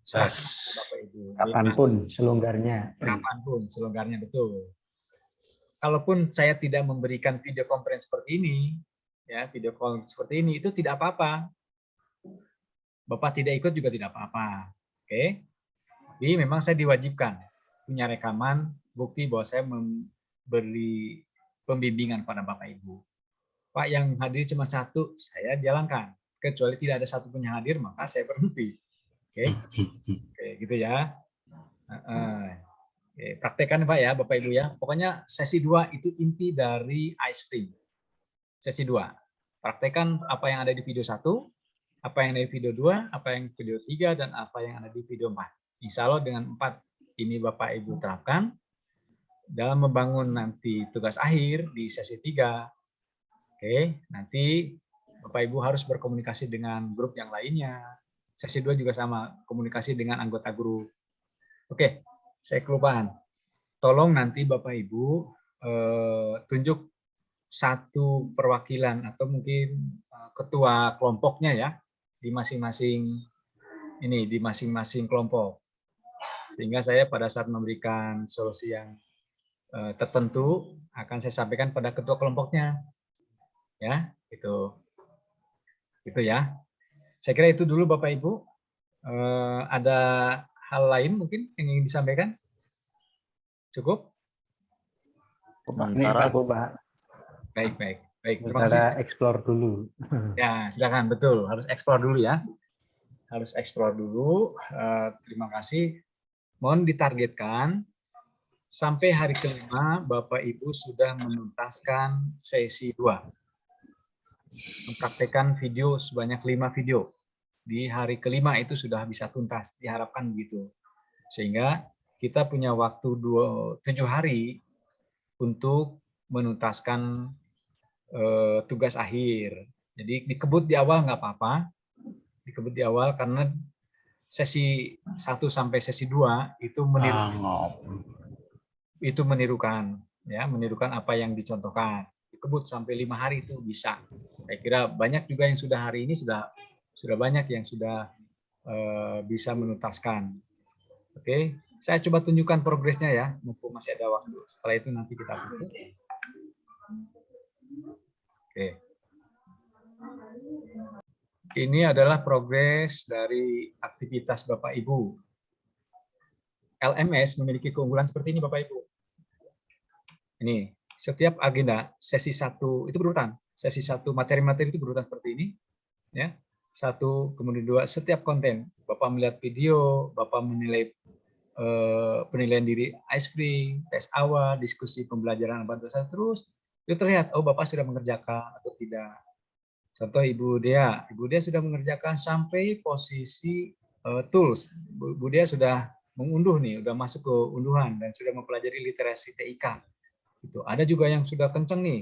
Bapak Ibu. Kapanpun selonggarnya. Kapanpun selonggarnya, betul. Kalaupun saya tidak memberikan video conference seperti ini, ya video call seperti ini, itu tidak apa-apa. Bapak tidak ikut juga tidak apa-apa. Oke. Jadi memang saya diwajibkan punya rekaman bukti bahwa saya memberi pembimbingan pada Bapak Ibu. Pak yang hadir cuma 1, saya jalankan. Kecuali tidak ada satupun yang hadir, maka saya berhenti. Oke, gitu ya. Oke, praktekkan Pak ya, Bapak Ibu ya. Pokoknya sesi 2 itu inti dari iSpring. Sesi 2. Praktekkan apa yang ada di video 1, apa yang ada di video 2, apa yang di video 3, dan apa yang ada di video 4. Insya Allah dengan 4 ini Bapak Ibu terapkan dalam membangun nanti tugas akhir di sesi 3. Oke, nanti Bapak Ibu harus berkomunikasi dengan grup yang lainnya. Sesi 2 juga sama, komunikasi dengan anggota grup. Oke, saya kelupaan. tolong nanti Bapak Ibu tunjuk satu perwakilan atau mungkin ketua kelompoknya ya di masing-masing kelompok, sehingga saya pada saat memberikan solusi yang tertentu akan saya sampaikan pada ketua kelompoknya ya, itu ya. Saya kira itu dulu Bapak Ibu. Ada hal lain mungkin yang ingin disampaikan? Cukup? Sementara aku, Pak. Baik. Terima kasih. Explore dulu. Ya, silakan. Betul, harus explore dulu ya. Harus explore dulu. Terima kasih. Mohon ditargetkan sampai hari kelima Bapak Ibu sudah menuntaskan sesi 2. Mempraktekkan video sebanyak 5 video. Di hari kelima itu sudah bisa tuntas, diharapkan begitu. Sehingga kita punya waktu 7 hari untuk menuntaskan tugas akhir. Jadi dikebut di awal nggak apa-apa, dikebut di awal karena sesi 1 sampai sesi 2 itu menirukan ya, menirukan apa yang dicontohkan. Dikebut sampai 5 hari itu bisa. Saya kira banyak juga yang sudah hari ini sudah banyak yang sudah bisa menuntaskan. Oke, saya coba tunjukkan progresnya ya, mumpung masih ada waktu. Setelah itu nanti kita tutup. Oke. Ini adalah progres dari aktivitas Bapak Ibu. LMS memiliki keunggulan seperti ini Bapak Ibu. Ini, setiap agenda sesi 1 itu berurutan. Sesi 1 materi-materi itu berurutan seperti ini. Ya. 1, kemudian 2, setiap konten. Bapak melihat video, Bapak menilai penilaian diri iSpring, tes awal, diskusi pembelajaran bantuan terus. Itu terlihat, oh Bapak sudah mengerjakan atau tidak. Contoh Ibu Dea sudah mengerjakan sampai posisi tools. Bu Dea sudah mengunduh nih, sudah masuk ke unduhan dan sudah mempelajari literasi TIK. Itu ada juga yang sudah kenceng nih.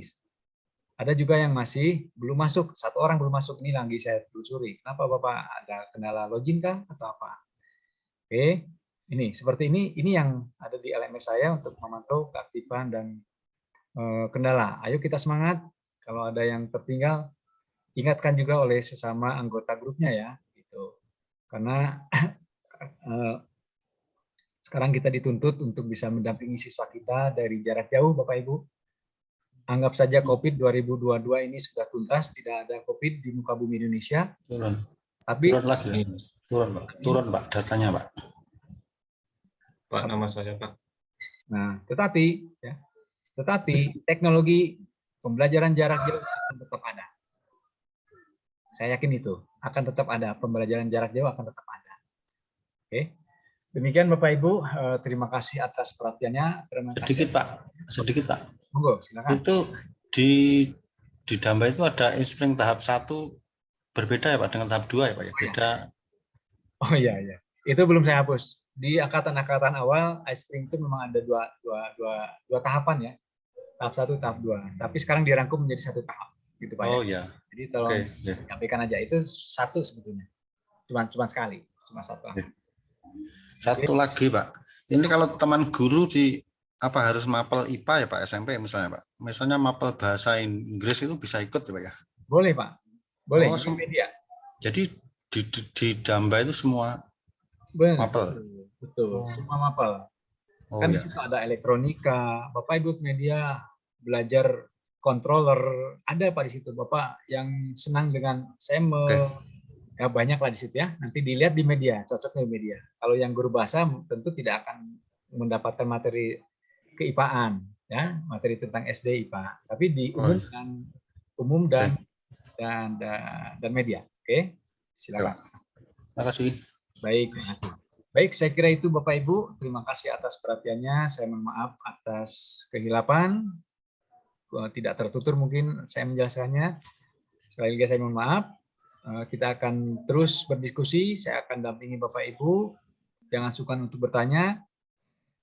Ada juga yang masih belum masuk. 1 orang belum masuk, ini lagi saya telusuri. Kenapa Bapak, ada kendala login kah atau apa? Oke, ini seperti ini yang ada di LMS saya untuk memantau keaktifan dan kendala. Ayo kita semangat. Kalau ada yang tertinggal, ingatkan juga oleh sesama anggota grupnya ya, gitu. Karena sekarang kita dituntut untuk bisa mendampingi siswa kita dari jarak jauh, Bapak Ibu. Anggap saja COVID 2022 ini sudah tuntas, tidak ada COVID di muka bumi Indonesia. Turun lagi, turun Pak, datanya Pak. Pak, nama saya Pak. Nah, tetapi teknologi pembelajaran jarak jauh akan tetap ada. Saya yakin itu akan tetap ada, pembelajaran jarak jauh akan tetap ada. Oke, demikian Bapak Ibu, terima kasih atas perhatiannya. Terima kasih. Sedikit Pak. Monggo, silakan. Itu di Damba itu ada iSpring tahap 1 berbeda ya Pak dengan tahap 2 ya Pak ya, beda. Oh iya. Itu belum saya hapus. Di angkatan-angkatan awal iSpring itu memang ada dua tahapan ya. Tahap 1, tahap 2. Tapi sekarang dirangkum menjadi 1 tahap. Gitu Pak. Oh ya. Jadi tolong sampaikan aja, itu 1 sebetulnya. Cuma sekali, cuma 1 tahap. Satu lagi Pak. Ini kalau teman guru harus mapel IPA ya Pak, SMP misalnya Pak. Misalnya mapel bahasa Inggris itu bisa ikut ya Pak ya? Boleh Pak. Boleh, di media. Jadi di Damba itu semua mapel? Betul, semua mapel. Kan di situ ada elektronika, Bapak Ibu media belajar controller, ada Pak di situ. Bapak yang senang dengan ya banyak lah di situ ya. Nanti dilihat di media, cocoknya di media. Kalau yang guru bahasa tentu tidak akan mendapatkan materi keIPA-an, ya, materi tentang SD IPA. Tapi di umum dan media. Oke, silakan. Terima kasih. Baik, terima kasih. Baik, saya kira itu Bapak Ibu. Terima kasih atas perhatiannya. Saya mohon maaf atas kehilapan. Tidak tertutur mungkin saya menjelaskannya. Sekali lagi saya mohon maaf. Kita akan terus berdiskusi. Saya akan dampingi Bapak Ibu. Jangan sungkan untuk bertanya.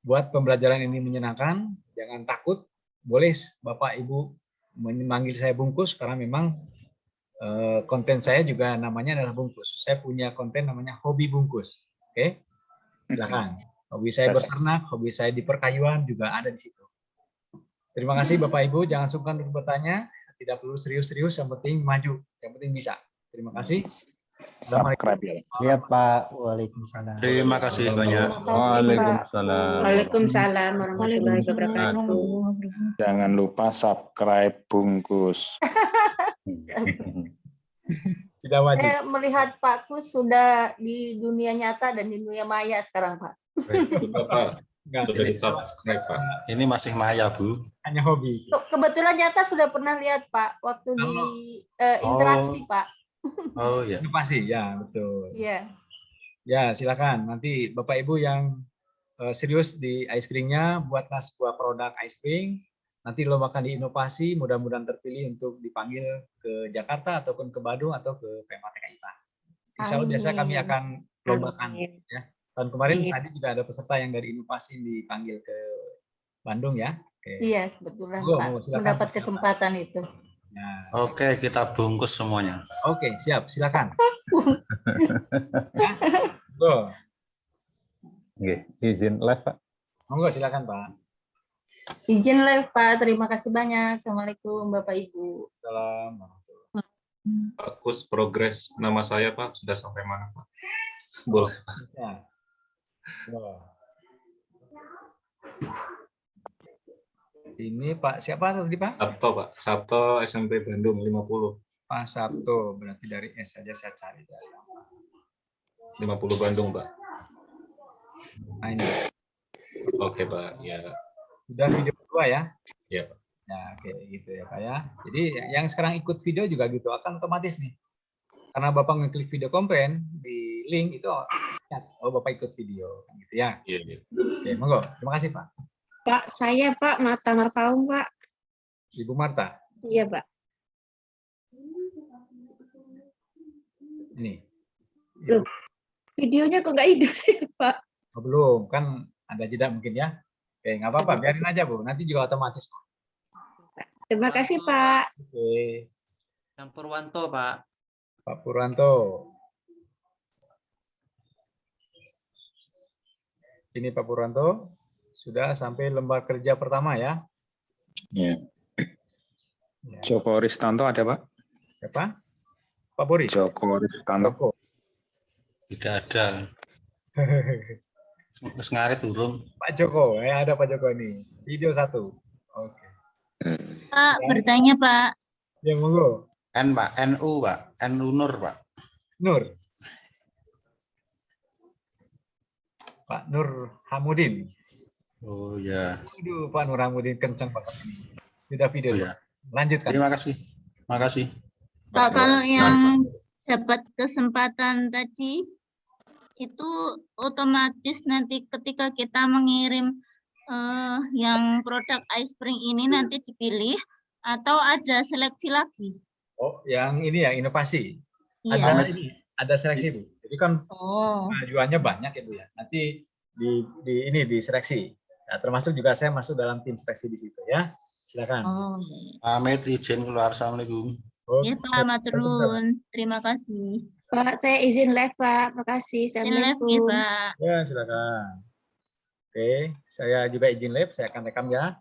Buat pembelajaran ini menyenangkan. Jangan takut. Boleh Bapak Ibu memanggil saya Bungkus karena memang konten saya juga namanya adalah Bungkus. Saya punya konten namanya Hobi Bungkus. Oke, silakan. Hobi saya berternak, hobi saya di perkayuan juga ada di situ. Terima kasih Bapak Ibu, jangan sungkan untuk bertanya, tidak perlu serius-serius, yang penting maju, yang penting bisa. Terima kasih. Subscribe ya. Ya Pak, waalaikumsalam. Terima kasih banyak. Waalaikumsalam. Waalaikumsalam warahmatullahi wabarakatuh. Jangan lupa subscribe Bungkus. Tidak wajib. Saya melihat Pak Kus sudah di dunia nyata dan di dunia maya sekarang, Pak. Bapak, sudah di-subscribe, Pak. Ini masih maya, Bu. Hanya hobi. Kebetulan nyata sudah pernah lihat Pak waktu di interaksi Pak. Oh ya. Inovasi, ya betul. Iya. Ya silakan. Nanti Bapak Ibu yang serius di ice cream-nya, buatlah sebuah produk ice cream. Nanti lombakan di inovasi, mudah-mudahan terpilih untuk dipanggil ke Jakarta ataupun ke Bandung atau ke PMATK IPA. Insya Allah biasa kami akan lombakan. Ya. Tahun kemarin tadi juga ada peserta yang dari inovasi dipanggil ke Bandung ya. Oke. Iya, kebetulan Pak. Silakan, mendapat kesempatan itu. Ya. Oke, kita bungkus semuanya. Oke, siap. Silakan. Ya. Oke, izin live, Pak. Monggo, silakan, Pak. Izin live Pak, terima kasih banyak. Assalamualaikum Bapak Ibu. Salam. Bagus progres nama saya, Pak. Sudah sampai mana, Pak? Boleh. Bisa. Ini Pak siapa tadi Pak? Sabto, Pak. Sabto SMP Bandung 50. Pak Sabto, berarti dari S saja saya cari. 50 Bandung, Pak. Nah, ini. Oke, Pak. Ya. Sudah video kedua ya? Ya, Pak. Ya, oke gitu ya Pak ya. Jadi yang sekarang ikut video juga gitu akan otomatis nih. Karena Bapak ngeklik video komplain di link itu, oh Bapak ikut video, gitu ya. Iya, iya. Oke, monggo. Terima kasih Pak. Pak, saya Pak, Marta Marpaung, Pak. Ibu Marta. Iya, Pak. Ini. Loh, videonya kok nggak hidup sih, Pak? Oh, belum, kan ada jeda mungkin ya. Oke, nggak apa-apa, biarin aja Bu. Nanti juga otomatis kok. Terima kasih, Pak. Oke. Yang Purwanto, Pak. Pak Purwanto. Ini Pak Purwanto. Sudah sampai lembar kerja pertama ya? Ya. Joko Ristanto ada, Pak? Siapa? Pak Boris? Joko Ristanto. Tidak ada. Terus ngarit turun. Pak Joko, ada Pak Joko nih. Video 1. Oke. Pak, bertanya Pak. Ya, monggo. N, Pak. NU, Pak. NU Nur, Pak. Nur. Pak Nur Hamudin. Oh ya. Aduh, Pak Nur Hamudin kencang banget ini. Sudah video. Oh, ya. Lanjutkan. Terima kasih. Makasih. Pak, kalau yang dapat kesempatan tadi, itu otomatis nanti ketika kita mengirim yang produk ice cream ini nanti dipilih atau ada seleksi lagi? Oh, yang ini ya inovasi. Iya. Ada seleksi Bu. Jadi kan pengajuannya banyak ya Bu ya. Nanti di diseleksi. Nah, termasuk juga saya masuk dalam tim seleksi di situ ya. Silakan. Pamit izin keluar. Assalamualaikum. Ya Pak, maturun. Terima kasih. Pak, saya izin live, Pak. Makasih. Izin live ya, Pak. Ya, silakan. Oke, saya juga izin live, saya akan rekam ya.